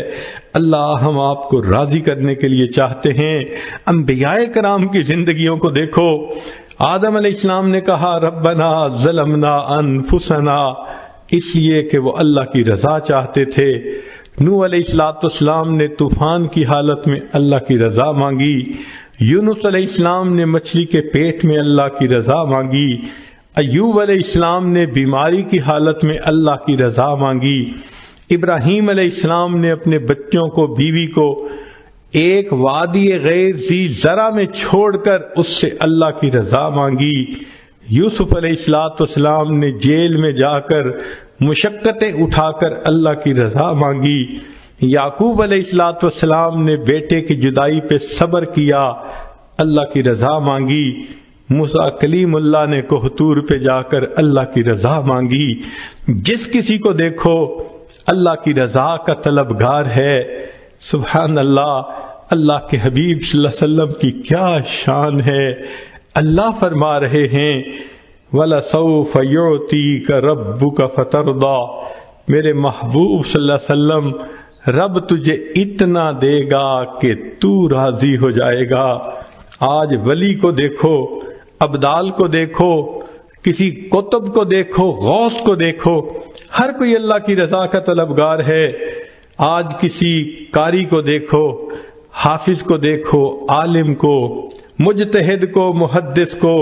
اللہ ہم آپ کو راضی کرنے کے لیے چاہتے ہیں۔ انبیاء کرام کی زندگیوں کو دیکھو، آدم علیہ السلام نے کہا ربنا ظلمنا انفسنا، اس لیے کہ وہ اللہ کی رضا چاہتے تھے۔ نوح علیہ السلام نے طوفان کی حالت میں اللہ کی رضا مانگی، یونس علیہ السلام نے مچھلی کے پیٹ میں اللہ کی رضا مانگی، ایوب علیہ السلام نے بیماری کی حالت میں اللہ کی رضا مانگی، ابراہیم علیہ السلام نے اپنے بچوں کو، بیوی کو ایک وادی غیر ذی زرع میں چھوڑ کر اس سے اللہ کی رضا مانگی، یوسف علیہ السلام نے جیل میں جا کر مشقتیں اٹھا کر اللہ کی رضا مانگی، یعقوب علیہ السلام نے بیٹے کی جدائی پہ صبر کیا، اللہ کی رضا مانگی، موسیٰ کلیم اللہ نے کوہتور پہ جا کر اللہ کی رضا مانگی۔ جس کسی کو دیکھو اللہ کی رضا کا طلبگار ہے۔ سبحان اللہ، اللہ کے حبیب صلی اللہ علیہ وسلم کی کیا شان ہے۔ اللہ فرما رہے ہیں وَلَسَوْفَ يُعْطِيكَ رَبُّكَ فَتَرْضَىٰ، میرے محبوب صلی اللہ علیہ وسلم رب تجھے اتنا دے گا کہ تو راضی ہو جائے گا۔ آج ولی کو دیکھو، ابدال کو دیکھو، کسی قطب کو دیکھو، غوث کو دیکھو، ہر کوئی اللہ کی رضا کا طلبگار ہے۔ آج کسی قاری کو دیکھو، حافظ کو دیکھو، عالم کو، مجتہد کو، محدث کو،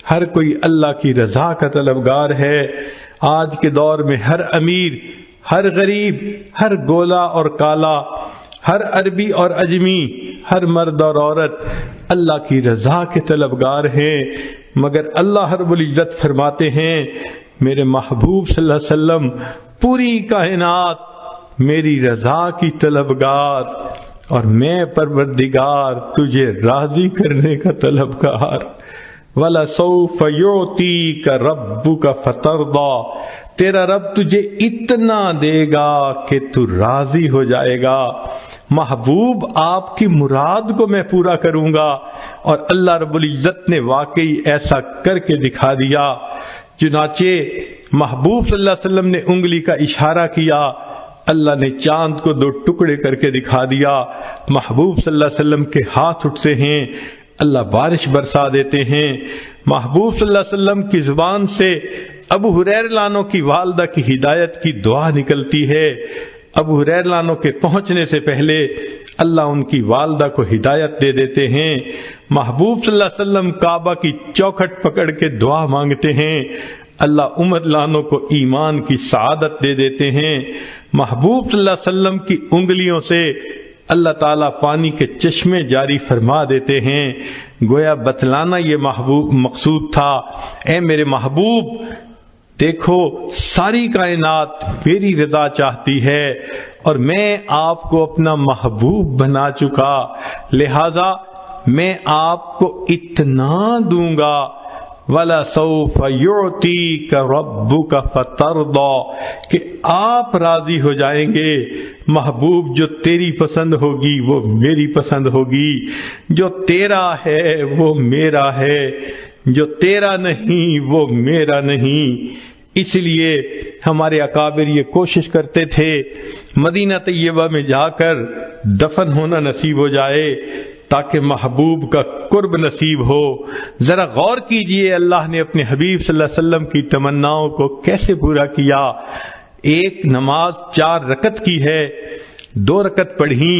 ہر کوئی اللہ کی رضا کا طلبگار ہے۔ آج کے دور میں ہر امیر، ہر غریب، ہر گولا اور کالا، ہر عربی اور اجمی، ہر مرد اور عورت اللہ کی رضا کے طلبگار ہیں، مگر اللہ رب العزت فرماتے ہیں میرے محبوب صلی اللہ علیہ وسلم پوری کائنات میری رضا کی طلبگار، اور میں پروردگار تجھے راضی کرنے کا طلبگار۔ وَلَسَوْفَ يُعْطِيكَ رَبُّكَ فَتَرْضَىٰ، تیرا رب تجھے اتنا دے گا کہ تو راضی ہو جائے گا۔ محبوب آپ کی مراد کو میں پورا کروں گا، اور اللہ رب العزت نے واقعی ایسا کر کے دکھا دیا۔ چنانچہ محبوب صلی اللہ علیہ وسلم نے انگلی کا اشارہ کیا، اللہ نے چاند کو دو ٹکڑے کر کے دکھا دیا۔ محبوب صلی اللہ علیہ وسلم کے ہاتھ اٹھتے ہیں، اللہ بارش برسا دیتے ہیں۔ محبوب صلی اللہ علیہ وسلم کی زبان سے ابو ہریرہ لانو کی والدہ کی ہدایت کی دعا نکلتی ہے۔ ابو ہریرہ لانو کے پہنچنے سے پہلے اللہ ان کی والدہ کو ہدایت دے دیتے ہیں۔ محبوب صلی اللہ علیہ وسلم کعبہ کی چوکھٹ پکڑ کے دعا مانگتے ہیں، اللہ عمر لانوں کو ایمان کی سعادت دے دیتے ہیں۔ محبوب صلی اللہ علیہ وسلم کی انگلیوں سے اللہ تعالیٰ پانی کے چشمے جاری فرما دیتے ہیں۔ گویا بتلانا یہ محبوب مقصود تھا، اے میرے محبوب دیکھو ساری کائنات میری رضا چاہتی ہے اور میں آپ کو اپنا محبوب بنا چکا، لہذا میں آپ کو اتنا دوں گا، وَلَسَوْفَ يُعْتِيكَ رَبُّكَ فَتَرْضَىٰ، کہ آپ راضی ہو جائیں گے۔ محبوب جو تیری پسند ہوگی وہ میری پسند ہوگی، جو تیرا ہے وہ میرا ہے، جو تیرا نہیں وہ میرا نہیں۔ اس لیے ہمارے اکابر یہ کوشش کرتے تھے مدینہ طیبہ میں جا کر دفن ہونا نصیب ہو جائے تاکہ محبوب کا قرب نصیب ہو۔ ذرا غور کیجئے اللہ نے اپنے حبیب صلی اللہ علیہ وسلم کی تمناؤں کو کیسے پورا کیا۔ ایک نماز 4 رکعت کی ہے، 2 رکعت پڑھی،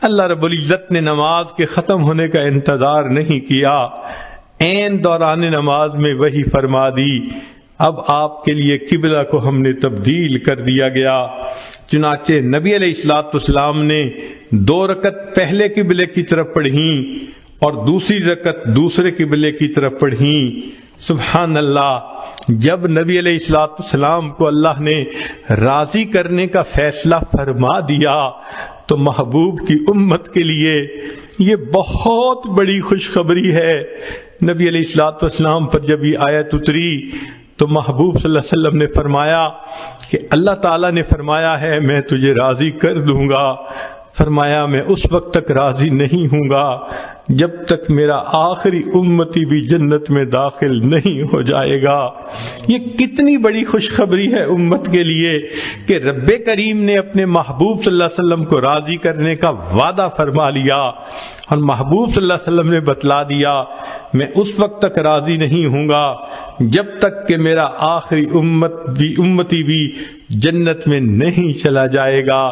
اللہ رب العزت نے نماز کے ختم ہونے کا انتظار نہیں کیا، عین دوران نماز میں وحی فرما دی، اب آپ کے لیے قبلہ کو ہم نے تبدیل کر دیا گیا۔ چنانچہ نبی علیہ الصلوۃ والسلام نے 2 رکعت پہلے قبلے کی طرف پڑھیں اور دوسری رکعت دوسرے قبلے کی طرف پڑھیں۔ سبحان اللہ، جب نبی علیہ الصلوۃ والسلام کو اللہ نے راضی کرنے کا فیصلہ فرما دیا تو محبوب کی امت کے لیے یہ بہت بڑی خوشخبری ہے۔ نبی علیہ الصلوۃ والسلام پر جب یہ آیت اتری تو محبوب صلی اللہ علیہ وسلم نے فرمایا کہ اللہ تعالیٰ نے فرمایا ہے میں تجھے راضی کر دوں گا۔ فرمایا میں اس وقت تک راضی نہیں ہوں گا جب تک میرا آخری امتی بھی جنت میں داخل نہیں ہو جائے گا۔ یہ کتنی بڑی خوشخبری ہے امت کے لیے کہ رب کریم نے اپنے محبوب صلی اللہ علیہ وسلم کو راضی کرنے کا وعدہ فرما لیا اور محبوب صلی اللہ علیہ وسلم نے بتلا دیا میں اس وقت تک راضی نہیں ہوں گا جب تک کہ میرا آخری امتی بھی جنت میں نہیں چلا جائے گا۔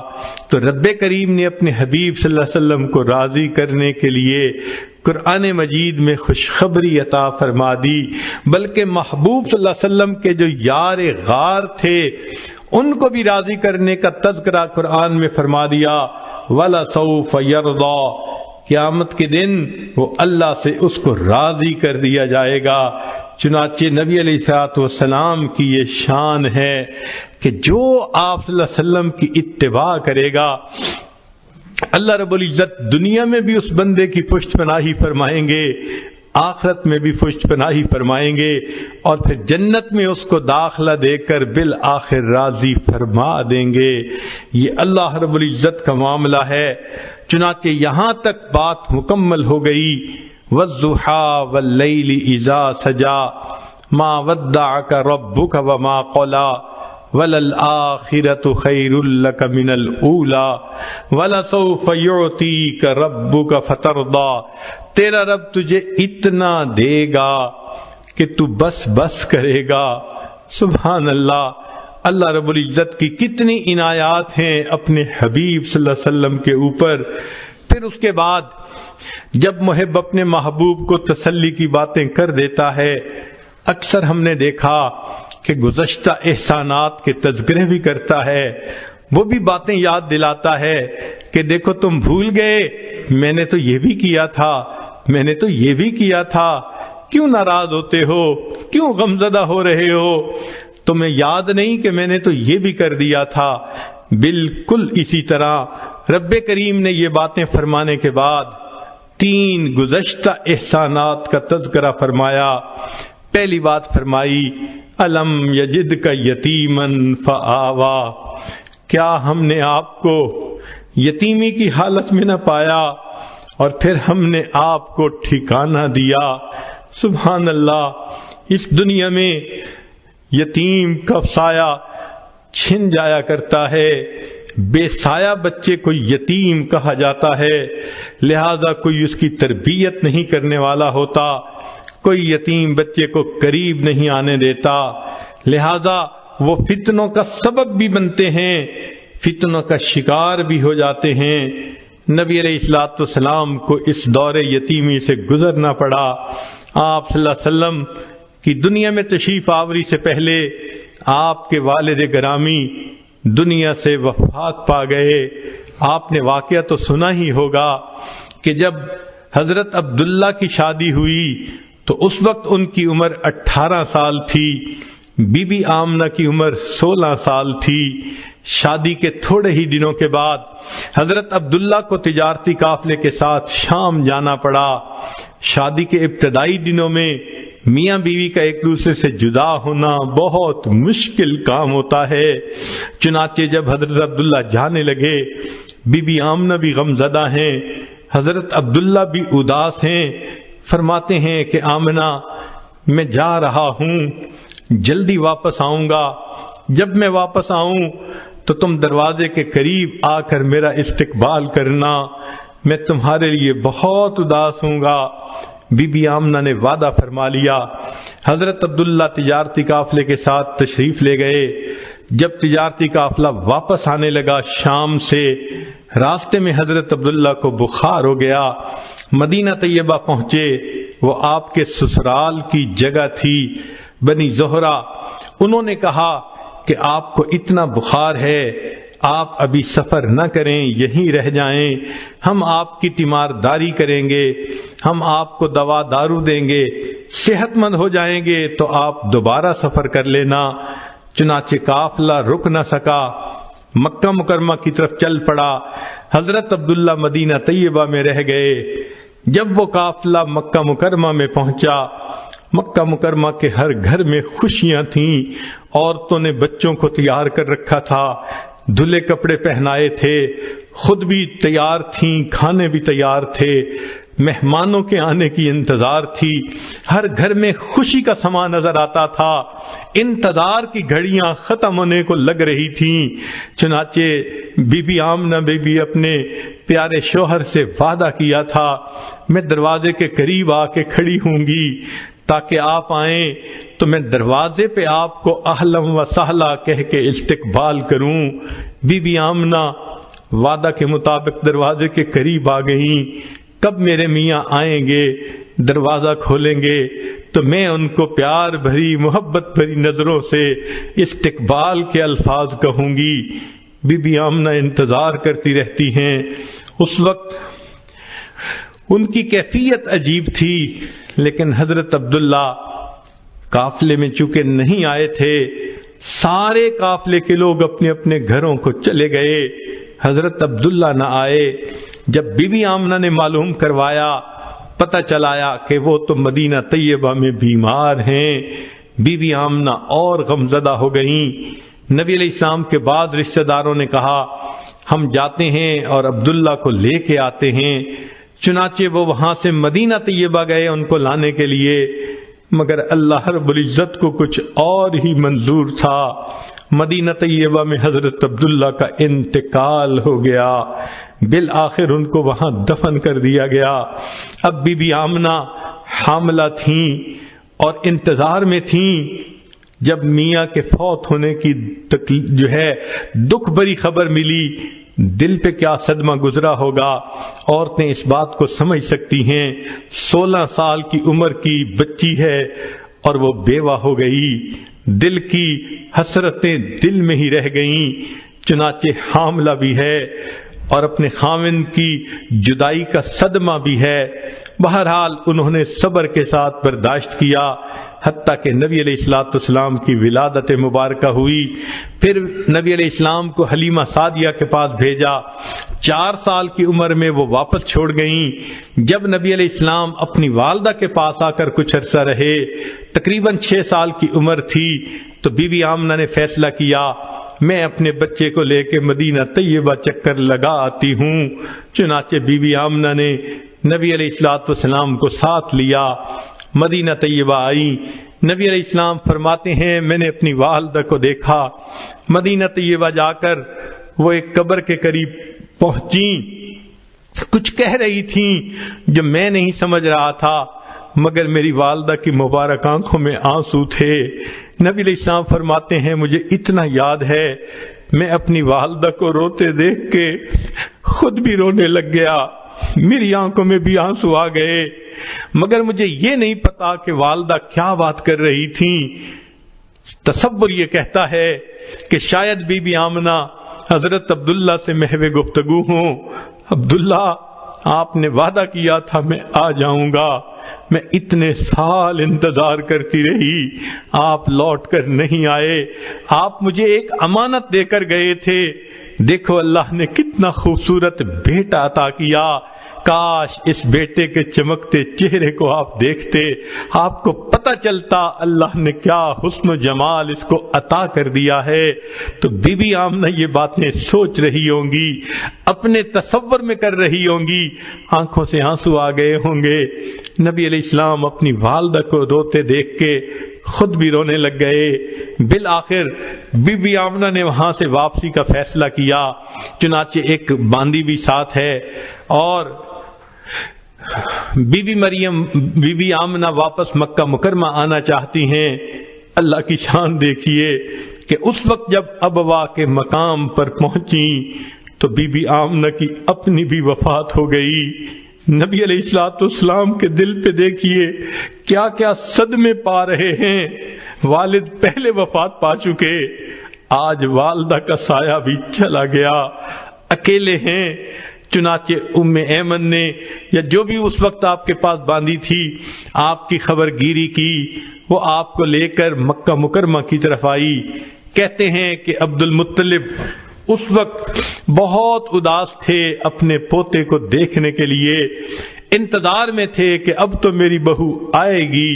تو رب کریم نے اپنے حبیب صلی اللہ علیہ وسلم کو راضی کرنے کے لیے قرآن مجید میں خوشخبری عطا فرما دی، بلکہ محبوب صلی اللہ علیہ وسلم کے جو یار غار تھے ان کو بھی راضی کرنے کا تذکرہ قرآن میں فرما دیا، وَلَسَوْفَ يَرْضَىٰ، قیامت کے دن وہ اللہ سے اس کو راضی کر دیا جائے گا۔ چنانچہ نبی علیہ الصلوۃ والسلام کی یہ شان ہے کہ جو آپ صلی اللہ علیہ وسلم کی اتباع کرے گا اللہ رب العزت دنیا میں بھی اس بندے کی پشت پناہی فرمائیں گے، آخرت میں بھی پشت پناہی فرمائیں گے اور پھر جنت میں اس کو داخلہ دے کر بالآخر راضی فرما دیں گے۔ یہ اللہ رب العزت کا معاملہ ہے۔ چنانچہ یہاں تک بات مکمل ہو گئی، وَالضُّحَىٰ وَاللَّيْلِ إِذَا سَجَىٰ مَا وَدَّعَكَ رَبُّكَ وَمَا قَلَىٰ وَلَلْآخِرَةُ خَيْرٌ لَكَ مِنَ الْأُولَىٰ وَلَسَوْفَ يُعْطِيكَ رَبُّكَ فَتَرْضَىٰ، تیرا رب تجھے اتنا دے گا کہ تو بس بس کرے گا۔ سبحان اللہ، اللہ رب العزت کی کتنی عنایات ہیں اپنے حبیب صلی اللہ علیہ وسلم کے اوپر۔ پھر اس کے بعد جب محب اپنے محبوب کو تسلی کی باتیں کر دیتا ہے، اکثر ہم نے دیکھا کہ گزشتہ احسانات کے تذکرے بھی کرتا ہے، وہ بھی باتیں یاد دلاتا ہے کہ دیکھو تم بھول گئے میں نے تو یہ بھی کیا تھا، میں نے تو یہ بھی کیا تھا، کیوں ناراض ہوتے ہو، کیوں غمزدہ ہو رہے ہو، تمہیں یاد نہیں کہ میں نے تو یہ بھی کر دیا تھا۔ بالکل اسی طرح رب کریم نے یہ باتیں فرمانے کے بعد 3 گزشتہ احسانات کا تذکرہ فرمایا۔ پہلی بات فرمائی الم یجدک یتیما فآوا، کیا ہم نے آپ کو یتیمی کی حالت میں نہ پایا اور پھر ہم نے آپ کو ٹھکانہ دیا۔ سبحان اللہ، اس دنیا میں یتیم کا سایہ چھن جایا کرتا ہے، بے سایہ بچے کو یتیم کہا جاتا ہے، لہذا کوئی اس کی تربیت نہیں کرنے والا ہوتا، کوئی یتیم بچے کو قریب نہیں آنے دیتا، لہذا وہ فتنوں کا سبب بھی بنتے ہیں، فتنوں کا شکار بھی ہو جاتے ہیں۔ نبی علیہ الصلوۃ والسلام کو اس دور یتیمی سے گزرنا پڑا۔ آپ صلی اللہ علیہ وسلم کہ دنیا میں تشریف آوری سے پہلے آپ کے والد گرامی دنیا سے وفات پا گئے۔ آپ نے واقعہ تو سنا ہی ہوگا کہ جب حضرت عبداللہ کی شادی ہوئی تو اس وقت ان کی عمر 18 سال تھی، بی بی آمنہ کی عمر 16 سال تھی۔ شادی کے تھوڑے ہی دنوں کے بعد حضرت عبداللہ کو تجارتی قافلے کے ساتھ شام جانا پڑا۔ شادی کے ابتدائی دنوں میں میاں بیوی کا ایک دوسرے سے جدا ہونا بہت مشکل کام ہوتا ہے۔ چنانچہ جب حضرت عبداللہ جانے لگے، بی بی آمنہ بھی غمزدہ ہیں، حضرت عبداللہ بھی اداس ہیں۔ فرماتے ہیں کہ آمنہ میں جا رہا ہوں، جلدی واپس آؤں گا، جب میں واپس آؤں تو تم دروازے کے قریب آ کر میرا استقبال کرنا، میں تمہارے لیے بہت اداس ہوں گا۔ بی بی آمنہ نے وعدہ فرما لیا۔ حضرت عبداللہ تجارتی قافلے کے ساتھ تشریف لے گئے۔ جب تجارتی قافلہ واپس آنے لگا شام سے، راستے میں حضرت عبداللہ کو بخار ہو گیا۔ مدینہ طیبہ پہنچے، وہ آپ کے سسرال کی جگہ تھی بنی زہرہ۔ انہوں نے کہا کہ آپ کو اتنا بخار ہے، آپ ابھی سفر نہ کریں، یہیں رہ جائیں، ہم آپ کی تیمارداری کریں گے، ہم آپ کو دوا دارو دیں گے، صحت مند ہو جائیں گے تو آپ دوبارہ سفر کر لینا۔ چنانچہ قافلہ رک نہ سکا، مکہ مکرمہ کی طرف چل پڑا۔ حضرت عبداللہ مدینہ طیبہ میں رہ گئے۔ جب وہ قافلہ مکہ مکرمہ میں پہنچا، مکہ مکرمہ کے ہر گھر میں خوشیاں تھیں، عورتوں نے بچوں کو تیار کر رکھا تھا، دھلے کپڑے پہنائے تھے، خود بھی تیار تھیں، کھانے بھی تیار تھے، مہمانوں کے آنے کی انتظار تھی، ہر گھر میں خوشی کا سما نظر آتا تھا۔ انتظار کی گھڑیاں ختم ہونے کو لگ رہی تھیں۔ چنانچہ بی بی آمنہ بی بی اپنے پیارے شوہر سے وعدہ کیا تھا، میں دروازے کے قریب آ کے کھڑی ہوں گی تاکہ آپ آئیں تو میں دروازے پہ آپ کو اہلم و سہلا کہہ کے استقبال کروں۔ بی بی آمنہ وعدہ کے مطابق دروازے کے قریب آ گئیں۔ کب میرے میاں آئیں گے، دروازہ کھولیں گے تو میں ان کو پیار بھری محبت بھری نظروں سے استقبال کے الفاظ کہوں گی۔ بی بی آمنہ انتظار کرتی رہتی ہیں۔ اس وقت ان کی کیفیت عجیب تھی، لیکن حضرت عبداللہ قافلے میں چونکہ نہیں آئے تھے، سارے قافلے کے لوگ اپنے اپنے گھروں کو چلے گئے، حضرت عبداللہ نہ آئے۔ جب بی بی آمنہ نے معلوم کروایا، پتہ چلایا کہ وہ تو مدینہ طیبہ میں بیمار ہیں، بی بی آمنہ اور غمزدہ ہو گئیں۔ نبی علیہ السلام کے بعد رشتہ داروں نے کہا ہم جاتے ہیں اور عبداللہ کو لے کے آتے ہیں۔ چنانچہ وہ وہاں سے مدینہ طیبہ گئے ان کو لانے کے لیے، مگر اللہ رب العزت کو کچھ اور ہی منظور تھا۔ مدینہ طیبہ میں حضرت عبداللہ کا انتقال ہو گیا، بالآخر ان کو وہاں دفن کر دیا گیا۔ اب بی بی آمنہ حاملہ تھیں اور انتظار میں تھیں۔ جب میاں کے فوت ہونے کی دکھ بری خبر ملی، دل پہ کیا صدمہ گزرا ہوگا، عورتیں اس بات کو سمجھ سکتی ہیں۔ 16 سال کی عمر کی بچی ہے اور وہ بیوہ ہو گئی، دل کی حسرتیں دل میں ہی رہ گئیں۔ چنانچہ حاملہ بھی ہے اور اپنے خاوند کی جدائی کا صدمہ بھی ہے۔ بہرحال انہوں نے صبر کے ساتھ برداشت کیا، حتیٰ کہ نبی علیہ السلام کی ولادت مبارکہ ہوئی۔ پھر نبی علیہ السلام کو حلیمہ سعدیہ کے پاس بھیجا۔ 4 سال کی عمر میں وہ واپس چھوڑ گئیں۔ جب نبی علیہ السلام اپنی والدہ کے پاس آ کر کچھ عرصہ رہے، تقریباً 6 سال کی عمر تھی، تو بی بی آمنہ نے فیصلہ کیا میں اپنے بچے کو لے کے مدینہ طیبہ چکر لگا آتی ہوں۔ چنانچہ بی بی آمنہ نے نبی علیہ السلام کو ساتھ لیا، مدینہ طیبہ آئی۔ نبی علیہ السلام فرماتے ہیں میں نے اپنی والدہ کو دیکھا، مدینہ طیبہ جا کر وہ ایک قبر کے قریب پہنچیں، کچھ کہہ رہی تھیں جو میں نہیں سمجھ رہا تھا، مگر میری والدہ کی مبارک آنکھوں میں آنسو تھے۔ نبی علیہ السلام فرماتے ہیں مجھے اتنا یاد ہے میں اپنی والدہ کو روتے دیکھ کے خود بھی رونے لگ گیا، میری آنکھوں میں بھی آنسو آ گئے۔ مگر مجھے یہ نہیں پتا کہ والدہ کیا بات کر رہی تھیں۔ تصور یہ کہتا ہے کہ شاید بی بی آمنہ حضرت عبداللہ سے محو گفتگو ہوں۔ عبداللہ، آپ نے وعدہ کیا تھا میں آ جاؤں گا، میں اتنے سال انتظار کرتی رہی، آپ لوٹ کر نہیں آئے، آپ مجھے ایک امانت دے کر گئے تھے، دیکھو اللہ نے کتنا خوبصورت بیٹا عطا کیا، کاش اس بیٹے کے چمکتے چہرے کو آپ دیکھتے، آپ کو پتہ چلتا اللہ نے کیا حسن و جمال اس کو عطا کر دیا ہے۔ تو بی بی آمنہ یہ باتیں سوچ رہی ہوں گی، اپنے تصور میں کر رہی ہوں گی، آنکھوں سے آنسو آ گئے ہوں گے۔ نبی علیہ السلام اپنی والدہ کو روتے دیکھ کے خود بھی رونے لگ گئے۔ بالآخر بی بی آمنہ نے وہاں سے واپسی کا فیصلہ کیا، چنانچہ ایک باندی بھی ساتھ ہے، اور بی بی آمنہ واپس مکہ مکرمہ آنا چاہتی ہیں۔ اللہ کی شان دیکھیے کہ اس وقت جب ابوا کے مقام پر پہنچی تو بی بی آمنہ کی اپنی بھی وفات ہو گئی۔ نبی علیہ السلام کے دل پہ دیکھیے کیا کیا صدمے پا رہے ہیں، والد پہلے وفات پا چکے، آج والدہ کا سایہ بھی چلا گیا، اکیلے ہیں۔ چنانچہ ام ایمن نے یا جو بھی اس وقت آپ کے پاس باندھی تھی آپ کی خبر گیری کی، وہ آپ کو لے کر مکہ مکرمہ کی طرف آئی۔ کہتے ہیں کہ عبد المطلب اس وقت بہت اداس تھے اپنے پوتے کو دیکھنے کے لیے، انتظار میں تھے کہ اب تو میری بہو آئے گی۔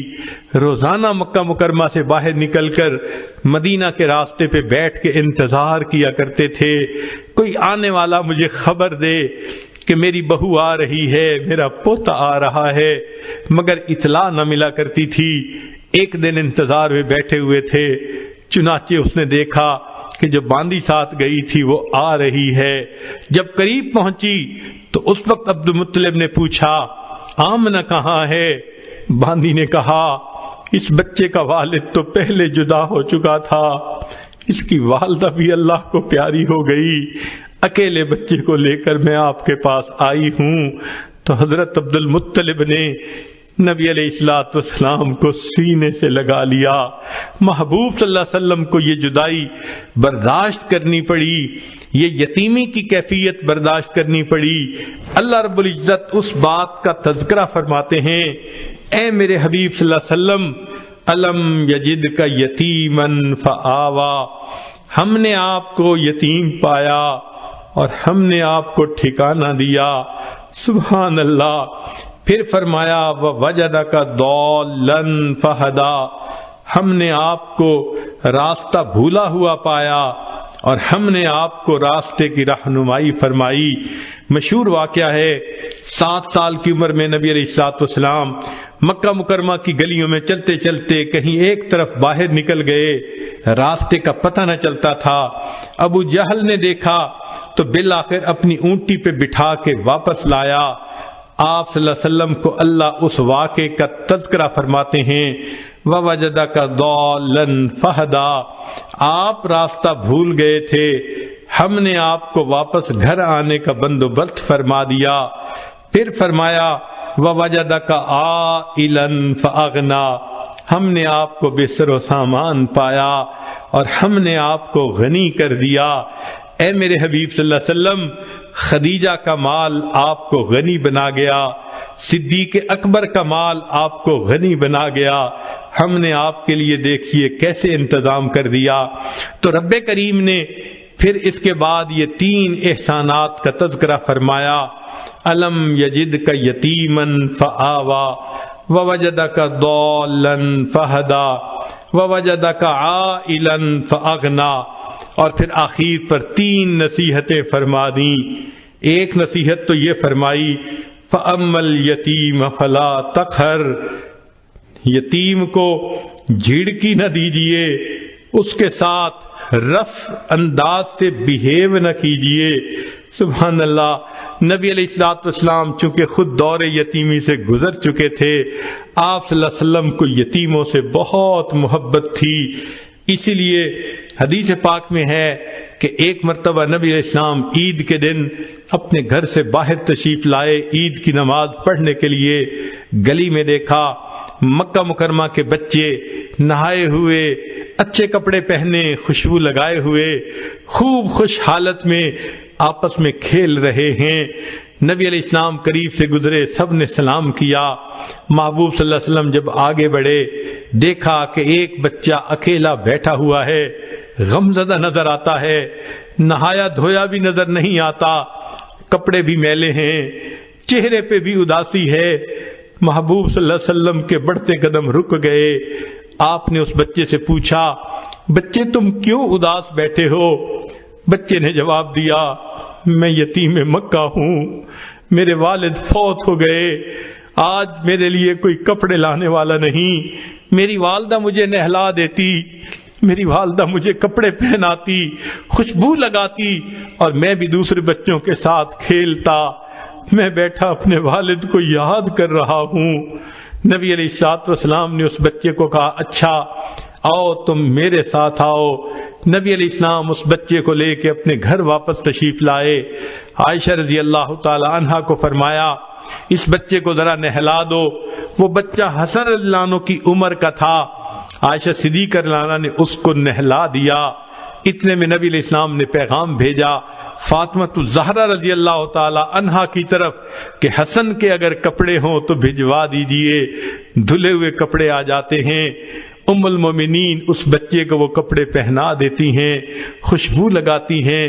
روزانہ مکہ مکرمہ سے باہر نکل کر مدینہ کے راستے پہ بیٹھ کے انتظار کیا کرتے تھے، کوئی آنے والا مجھے خبر دے کہ میری بہو آ رہی ہے، میرا پوتا آ رہا ہے، مگر اطلاع نہ ملا کرتی تھی۔ ایک دن انتظار میں بیٹھے ہوئے تھے، چنانچہ اس نے دیکھا کہ جو باندی ساتھ گئی تھی وہ آ رہی ہے۔ جب قریب پہنچی تو اس وقت عبد المطلب نے پوچھا آمنہ کہاں ہے؟ باندی نے کہا اس بچے کا والد تو پہلے جدا ہو چکا تھا، اس کی والدہ بھی اللہ کو پیاری ہو گئی، اکیلے بچے کو لے کر میں آپ کے پاس آئی ہوں۔ تو حضرت عبد المطلب نے نبی علیہ السلام کو سینے سے لگا لیا۔ محبوب صلی اللہ علیہ وسلم کو یہ جدائی برداشت کرنی پڑی، یہ یتیمی کی کیفیت برداشت کرنی پڑی۔ اللہ رب العزت اس بات کا تذکرہ فرماتے ہیں، اے میرے حبیب صلی اللہ علیہ وسلم، الم یجدک یتیما فآوا، ہم نے آپ کو یتیم پایا اور ہم نے آپ کو ٹھکانہ دیا۔ سبحان اللہ۔ پھر فرمایا وَوَجَدَكَ ضَالًّا فَهَدَىٰ، ہم نے آپ کو راستہ بھولا ہوا پایا اور ہم نے آپ کو راستے کی رہنمائی فرمائی۔ مشہور واقعہ ہے، 7 سال کی عمر میں نبی علیہ السلام مکہ مکرمہ کی گلیوں میں چلتے چلتے کہیں ایک طرف باہر نکل گئے، راستے کا پتہ نہ چلتا تھا۔ ابو جہل نے دیکھا تو بالآخر اپنی اونٹی پہ بٹھا کے واپس لایا۔ آپ صلی اللہ علیہ وسلم کو اللہ اس واقعے کا تذکرہ فرماتے ہیں، وَوَجَدَكَ ضَالًّا فَهَدَىٰ، آپ راستہ بھول گئے تھے، ہم نے آپ کو واپس گھر آنے کا بندوبست فرما دیا۔ پھر فرمایا وَوَجَدَكَ عَائِلًا فَأَغْنَىٰ، ہم نے آپ کو بستر و سامان پایا اور ہم نے آپ کو غنی کر دیا۔ اے میرے حبیب صلی اللہ علیہ وسلم، خدیجہ کا مال آپ کو غنی بنا گیا، صدیق اکبر کا مال آپ کو غنی بنا گیا، ہم نے آپ کے لیے دیکھیے کیسے انتظام کر دیا۔ تو رب کریم نے پھر اس کے بعد یہ 3 احسانات کا تذکرہ فرمایا، الم یجدک یتیما فآوا، ووجدک ضالا فہدا، ووجدک عائلا فاغنا، اور پھر آخر پر 3 نصیحتیں فرما دیں۔ ایک نصیحت تو یہ فرمائی فَأَمَّا الْيَتِيمَ فَلَا تَقْهَرْ، یتیم کو جھڑکی نہ دیجئے، اس کے ساتھ رف انداز سے بیہیو نہ کیجئے۔ سبحان اللہ۔ نبی علیہ السلام چونکہ خود دور یتیمی سے گزر چکے تھے، آپ صلی اللہ علیہ وسلم کو یتیموں سے بہت محبت تھی، اسی لیے حدیث پاک میں ہے کہ ایک مرتبہ نبی علیہ السلام عید کے دن اپنے گھر سے باہر تشریف لائے عید کی نماز پڑھنے کے لیے. گلی میں دیکھا مکہ مکرمہ کے بچے نہائے ہوئے، اچھے کپڑے پہنے، خوشبو لگائے ہوئے، خوب خوش حالت میں آپس میں کھیل رہے ہیں. نبی علیہ السلام قریب سے گزرے، سب نے سلام کیا. محبوب صلی اللہ علیہ وسلم جب آگے بڑھے، دیکھا کہ ایک بچہ اکیلا بیٹھا ہوا ہے، غمزدہ نظر آتا ہے، نہایا دھویا بھی نظر نہیں آتا، کپڑے بھی میلے ہیں، چہرے پہ بھی اداسی ہے. محبوب صلی اللہ علیہ وسلم کے بڑھتے قدم رک گئے. آپ نے اس بچے سے پوچھا، بچے تم کیوں اداس بیٹھے ہو؟ بچے نے جواب دیا، میں یتیم مکہ ہوں، میرے والد فوت ہو گئے، آج میرے لیے کوئی کپڑے لانے والا نہیں. میری والدہ مجھے نہلا دیتی، میری والدہ مجھے کپڑے پہناتی، خوشبو لگاتی، اور میں بھی دوسرے بچوں کے ساتھ کھیلتا. میں بیٹھا اپنے والد کو یاد کر رہا ہوں. نبی علیہ الصلوۃ والسلام نے اس بچے کو کہا، اچھا آؤ تم میرے ساتھ آؤ. نبی علیہ السلام اس بچے کو لے کے اپنے گھر واپس تشریف لائے. عائشہ رضی اللہ تعالی عنہا کو فرمایا، اس بچے کو ذرا نہلا دو. وہ بچہ حسن رضی اللہ عنہ کی عمر کا تھا. عائشہ صدیقہ رضی اللہ عنہا نے اس کو نہلا دیا. اتنے میں نبی علیہ السلام نے پیغام بھیجا فاطمہ الزہرا رضی اللہ تعالی عنہا کی طرف کہ حسن کے اگر کپڑے ہوں تو بھجوا دیجئے. دھلے ہوئے کپڑے آ جاتے ہیں. ام المومنین اس بچے کو وہ کپڑے پہنا دیتی ہیں، خوشبو لگاتی ہیں،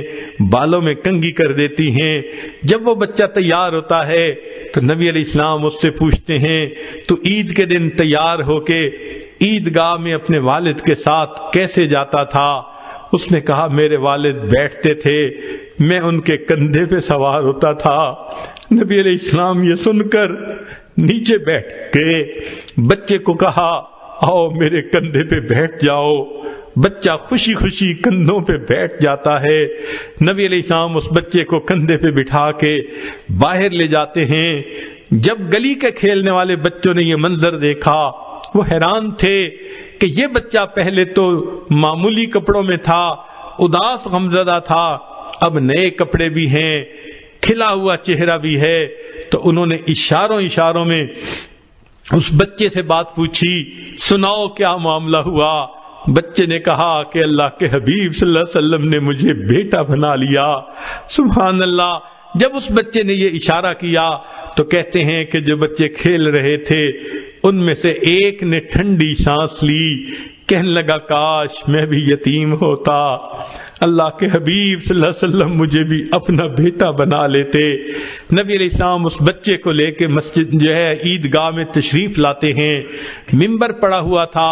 بالوں میں کنگھی کر دیتی ہیں. جب وہ بچہ تیار ہوتا ہے تو نبی علیہ السلام اس سے پوچھتے ہیں، تو عید کے دن تیار ہو کے عیدگاہ میں اپنے والد کے ساتھ کیسے جاتا تھا؟ اس نے کہا، میرے والد بیٹھتے تھے، میں ان کے کندھے پہ سوار ہوتا تھا. نبی علیہ السلام یہ سن کر نیچے بیٹھ گئے. بچے کو کہا، آؤ میرے کندھے پہ بیٹھ جاؤ. بچہ خوشی خوشی کندھوں پہ بیٹھ جاتا ہے. نبی علیہ السلام اس بچے کو کندھے پہ بٹھا کے باہر لے جاتے ہیں. جب گلی کے کھیلنے والے بچوں نے یہ منظر دیکھا، وہ حیران تھے کہ یہ بچہ پہلے تو معمولی کپڑوں میں تھا، اداس غمزدہ تھا، اب نئے کپڑے بھی ہیں، کھلا ہوا چہرہ بھی ہے. تو انہوں نے اشاروں میں اس بچے سے بات پوچھی، سناؤ کیا معاملہ ہوا؟ بچے نے کہا کہ اللہ کے حبیب صلی اللہ علیہ وسلم نے مجھے بیٹا بنا لیا. سبحان اللہ. جب اس بچے نے یہ اشارہ کیا تو کہتے ہیں کہ جو بچے کھیل رہے تھے ان میں سے ایک نے ٹھنڈی سانس لی، کہنے لگا، کاش میں بھی یتیم ہوتا، اللہ کے حبیب صلی اللہ علیہ وسلم مجھے بھی اپنا بیٹا بنا لیتے. نبی علیہ السلام اس بچے کو لے کے مسجد جو ہے عیدگاہ میں تشریف لاتے ہیں. ممبر پڑا ہوا تھا.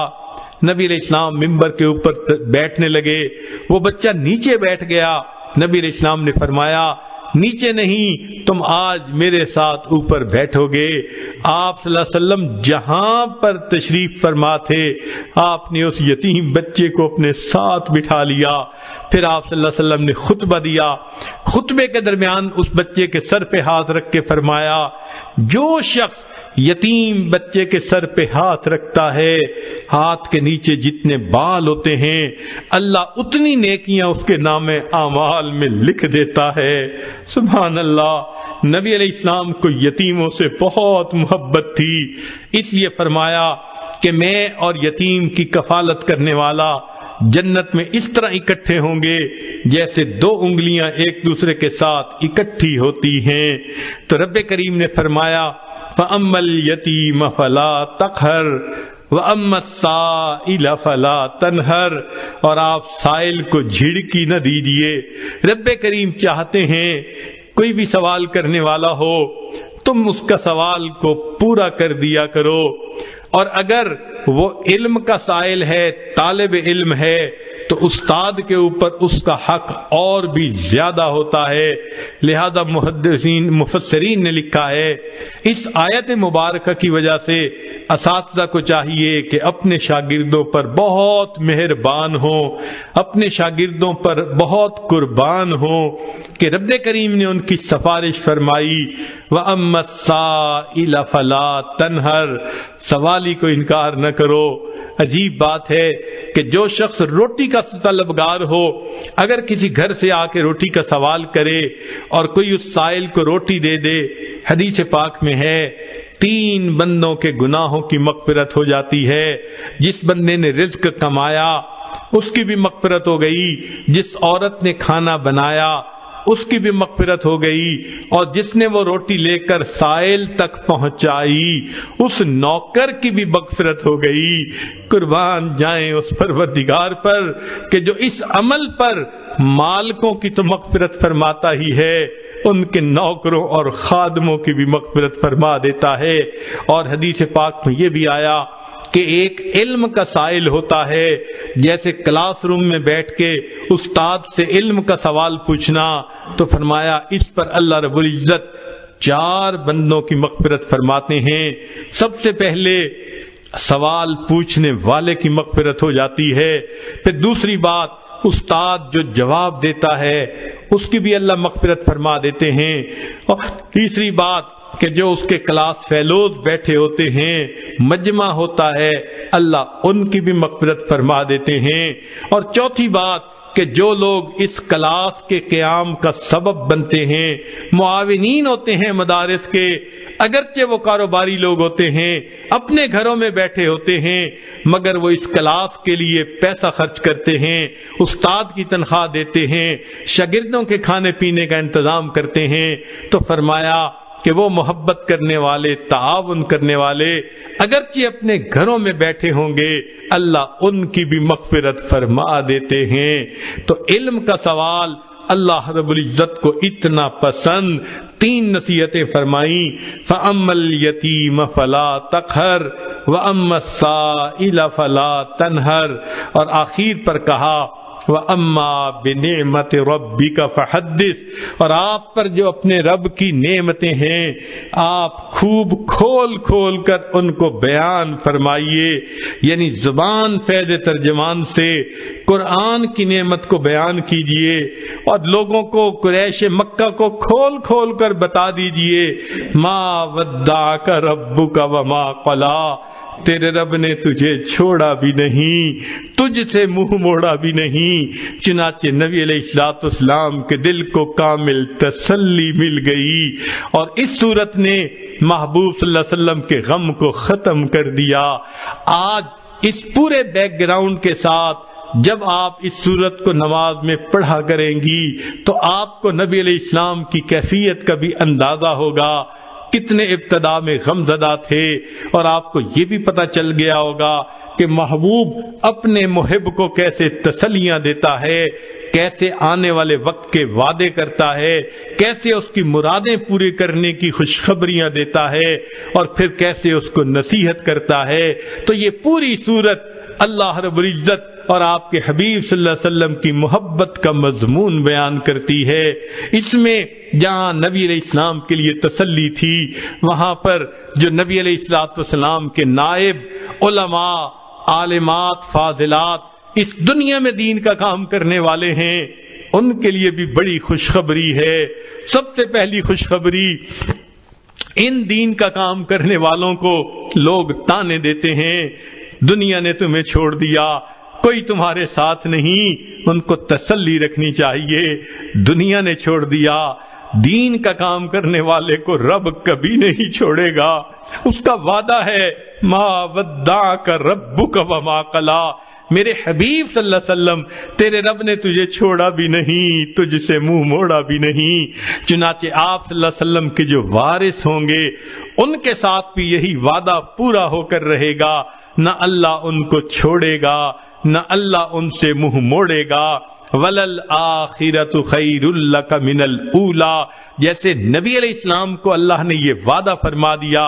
نبی علیہ السلام ممبر کے اوپر بیٹھنے لگے. وہ بچہ نیچے بیٹھ گیا. نبی علیہ السلام نے فرمایا، نیچے نہیں، تم آج میرے ساتھ اوپر بیٹھو گے. آپ صلی اللہ علیہ وسلم جہاں پر تشریف فرما تھے، آپ نے اس یتیم بچے کو اپنے ساتھ بٹھا لیا. پھر آپ صلی اللہ علیہ وسلم نے خطبہ دیا. خطبے کے درمیان اس بچے کے سر پہ ہاتھ رکھ کے فرمایا، جو شخص یتیم بچے کے سر پہ ہاتھ رکھتا ہے، ہاتھ کے نیچے جتنے بال ہوتے ہیں اللہ اتنی نیکیاں اس کے نام اعمال میں لکھ دیتا ہے. سبحان اللہ. نبی علیہ السلام کو یتیموں سے بہت محبت تھی، اس لیے فرمایا کہ میں اور یتیم کی کفالت کرنے والا جنت میں اس طرح اکٹھے ہوں گے جیسے دو انگلیاں ایک دوسرے کے ساتھ اکٹھی ہوتی ہیں. تو رب کریم نے فرمایا، فَأَمَّا الْيَتِيمَ فَلَا تَقْهَرْ وَأَمَّا السَّائِلَ فَلَا تَنْهَرْ. اور آپ سائل کو جھڑکی نہ دیجیے. رب کریم چاہتے ہیں کوئی بھی سوال کرنے والا ہو تم اس کا سوال کو پورا کر دیا کرو، اور اگر وہ علم کا سائل ہے، طالب علم ہے، تو استاد کے اوپر اس کا حق اور بھی زیادہ ہوتا ہے. لہذا مفسرین نے لکھا ہے اس آیت مبارکہ کی وجہ سے اساتذہ کو چاہیے کہ اپنے شاگردوں پر بہت مہربان ہوں، اپنے شاگردوں پر بہت قربان ہوں کہ رب کریم نے ان کی سفارش فرمائی، وَأَمَّا السَّائِلَ فَلَا تَنْهَرْ. سوالی کو انکار نہ کرو. عجیب بات ہے کہ جو شخص روٹی کا طلبگار ہو، اگر کسی گھر سے آ کے روٹی کا سوال کرے اور کوئی اس سائل کو روٹی دے دے، حدیث پاک میں ہے 3 بندوں کے گناہوں کی مغفرت ہو جاتی ہے۔ جس بندے نے رزق کمایا اس کی بھی مغفرت ہو گئی، جس عورت نے کھانا بنایا اس کی بھی مغفرت ہو گئی، اور جس نے وہ روٹی لے کر سائل تک پہنچائی اس نوکر کی بھی مغفرت ہو گئی۔ قربان جائیں اس پروردگار پر کہ جو اس عمل پر مالکوں کی تو مغفرت فرماتا ہی ہے، ان کے نوکروں اور خادموں کی بھی مغفرت فرما دیتا ہے۔ اور حدیث پاک میں یہ بھی آیا کہ ایک علم کا سائل ہوتا ہے، جیسے کلاس روم میں بیٹھ کے استاد سے علم کا سوال پوچھنا، تو فرمایا اس پر اللہ رب العزت 4 بندوں کی مغفرت فرماتے ہیں۔ سب سے پہلے سوال پوچھنے والے کی مغفرت ہو جاتی ہے، پھر دوسری بات استاد جو جواب دیتا ہے اس کی بھی اللہ مغفرت فرما دیتے ہیں، اور تیسری بات کہ جو اس کے کلاس فیلوز بیٹھے ہوتے ہیں، مجمع ہوتا ہے، اللہ ان کی بھی مغفرت فرما دیتے ہیں، اور چوتھی بات کہ جو لوگ اس کلاس کے قیام کا سبب بنتے ہیں، معاونین ہوتے ہیں مدارس کے، اگرچہ وہ کاروباری لوگ ہوتے ہیں، اپنے گھروں میں بیٹھے ہوتے ہیں، مگر وہ اس کلاس کے لیے پیسہ خرچ کرتے ہیں، استاد کی تنخواہ دیتے ہیں، شاگردوں کے کھانے پینے کا انتظام کرتے ہیں، تو فرمایا کہ وہ محبت کرنے والے، تعاون کرنے والے اگرچہ اپنے گھروں میں بیٹھے ہوں گے، اللہ ان کی بھی مغفرت فرما دیتے ہیں۔ تو علم کا سوال اللہ رب العزت کو اتنا پسند، 3 نصیحتیں فرمائیں، فَأَمَّا الْيَتِيمَ فَلَا تَقْهَرْ وَأَمَّا السَّائِلَ فَلَا تَنْهَرْ، اور آخر پر کہا وَأَمَّا بِنِعْمَةِ رَبِّكَ فَحَدِّثْ، اور آپ پر جو اپنے رب کی نعمتیں ہیں آپ خوب کھول کھول کر ان کو بیان فرمائیے، یعنی زبان فیض ترجمان سے قرآن کی نعمت کو بیان کیجئے، اور لوگوں کو قریش مکہ کو کھول کھول کر بتا دیجئے ما ودعک ربک وما قلا، تیرے رب نے تجھے چھوڑا بھی نہیں، تجھ سے منہ موڑا بھی نہیں۔ چنانچہ نبی علیہ الصلوۃ والسلام کے دل کو کامل تسلی مل گئی، اور اس صورت نے محبوب صلی اللہ علیہ وسلم کے غم کو ختم کر دیا۔ آج اس پورے بیک گراؤنڈ کے ساتھ جب آپ اس صورت کو نماز میں پڑھا کریں گی تو آپ کو نبی علیہ السلام کی کیفیت کا بھی اندازہ ہوگا، کتنے ابتدا میں غم زدہ تھے، اور آپ کو یہ بھی پتہ چل گیا ہوگا کہ محبوب اپنے محب کو کیسے تسلیاں دیتا ہے، کیسے آنے والے وقت کے وعدے کرتا ہے، کیسے اس کی مرادیں پوری کرنے کی خوشخبریاں دیتا ہے، اور پھر کیسے اس کو نصیحت کرتا ہے۔ تو یہ پوری صورت اللہ رب العزت اور آپ کے حبیب صلی اللہ علیہ وسلم کی محبت کا مضمون بیان کرتی ہے۔ اس میں جہاں نبی علیہ السلام کے لیے تسلی تھی، وہاں پر جو نبی علیہ الصلوۃ والسلام کے نائب علماء، عالمات، فاضلات اس دنیا میں دین کا کام کرنے والے ہیں، ان کے لیے بھی بڑی خوشخبری ہے۔ سب سے پہلی خوشخبری، ان دین کا کام کرنے والوں کو لوگ تانے دیتے ہیں، دنیا نے تمہیں چھوڑ دیا، کوئی تمہارے ساتھ نہیں، ان کو تسلی رکھنی چاہیے، دنیا نے چھوڑ دیا، دین کا کام کرنے والے کو رب کبھی نہیں چھوڑے گا، اس کا وعدہ ہے ما ودعک ربک وما قلا، میرے حبیب صلی اللہ علیہ وسلم تیرے رب نے تجھے چھوڑا بھی نہیں، تجھ سے منہ موڑا بھی نہیں۔ چنانچہ آپ صلی اللہ علیہ وسلم کے جو وارث ہوں گے ان کے ساتھ بھی یہی وعدہ پورا ہو کر رہے گا، نہ اللہ ان کو چھوڑے گا، نہ اللہ ان سے منہ موڑے گا۔ وَلَلْآخِرَةُ خَيْرٌ لَكَ مِنَ الْأُولَى، جیسے نبی علیہ السلام کو اللہ نے یہ وعدہ فرما دیا،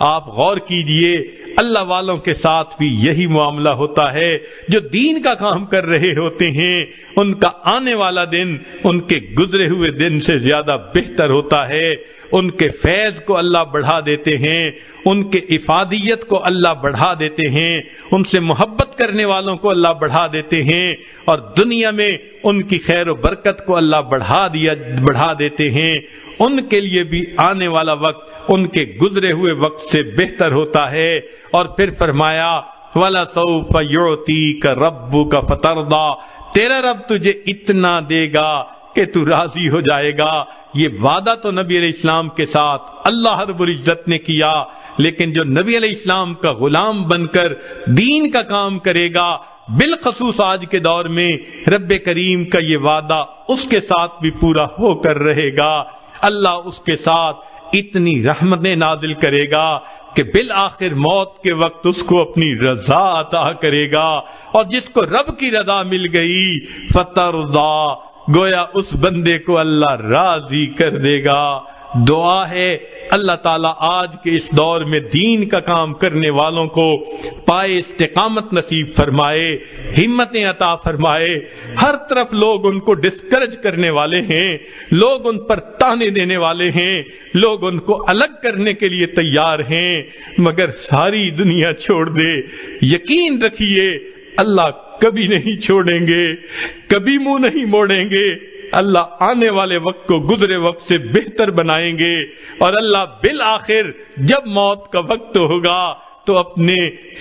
آپ غور کیجئے اللہ والوں کے ساتھ بھی یہی معاملہ ہوتا ہے، جو دین کا کام کر رہے ہوتے ہیں ان کا آنے والا دن ان کے گزرے ہوئے دن سے زیادہ بہتر ہوتا ہے، ان کے فیض کو اللہ بڑھا دیتے ہیں، ان کے افادیت کو اللہ بڑھا دیتے ہیں، ان سے محبت کرنے والوں کو اللہ بڑھا دیتے ہیں، اور دنیا میں ان کی خیر و برکت کو اللہ بڑھا دیتے ہیں۔ ان کے لیے بھی آنے والا وقت ان کے گزرے ہوئے وقت سے بہتر ہوتا ہے۔ اور پھر فرمایا وَلَسَوْفَ يُعْطِيكَ رَبُّكَ فَتَرْضَىٰ، تیرا رب تجھے اتنا دے گا کہ تو راضی ہو جائے گا۔ یہ وعدہ تو نبی علیہ السلام کے ساتھ اللہ رب العزت نے کیا، لیکن جو نبی علیہ السلام کا غلام بن کر دین کا کام کرے گا، بالخصوص آج کے دور میں رب کریم کا یہ وعدہ اس کے ساتھ بھی پورا ہو کر رہے گا۔ اللہ اس کے ساتھ اتنی رحمتیں نازل کرے گا کہ بالآخر موت کے وقت اس کو اپنی رضا عطا کرے گا، اور جس کو رب کی رضا مل گئی فترضا، گویا اس بندے کو اللہ راضی کر دے گا۔ دعا ہے اللہ تعالیٰ آج کے اس دور میں دین کا کام کرنے والوں کو پائے استقامت نصیب فرمائے، ہمتیں عطا فرمائے۔ ہر طرف لوگ ان کو ڈسکریج کرنے والے ہیں، لوگ ان پر تانے دینے والے ہیں، لوگ ان کو الگ کرنے کے لیے تیار ہیں، مگر ساری دنیا چھوڑ دے، یقین رکھیے اللہ کبھی نہیں چھوڑیں گے، کبھی منہ نہیں موڑیں گے۔ اللہ آنے والے وقت کو گزرے وقت سے بہتر بنائیں گے، اور اللہ بالآخر جب موت کا وقت ہوگا تو اپنے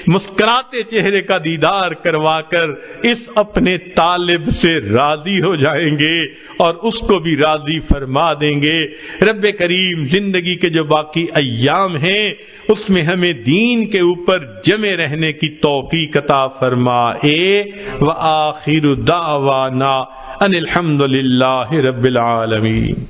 مسکراتے چہرے کا دیدار کروا کر اس اپنے طالب سے راضی ہو جائیں گے اور اس کو بھی راضی فرما دیں گے۔ رب کریم زندگی کے جو باقی ایام ہیں اس میں ہمیں دین کے اوپر جمے رہنے کی توفیق عطا فرمائے۔ وآخر دعوانا ان الحمد للہ رب العالمین۔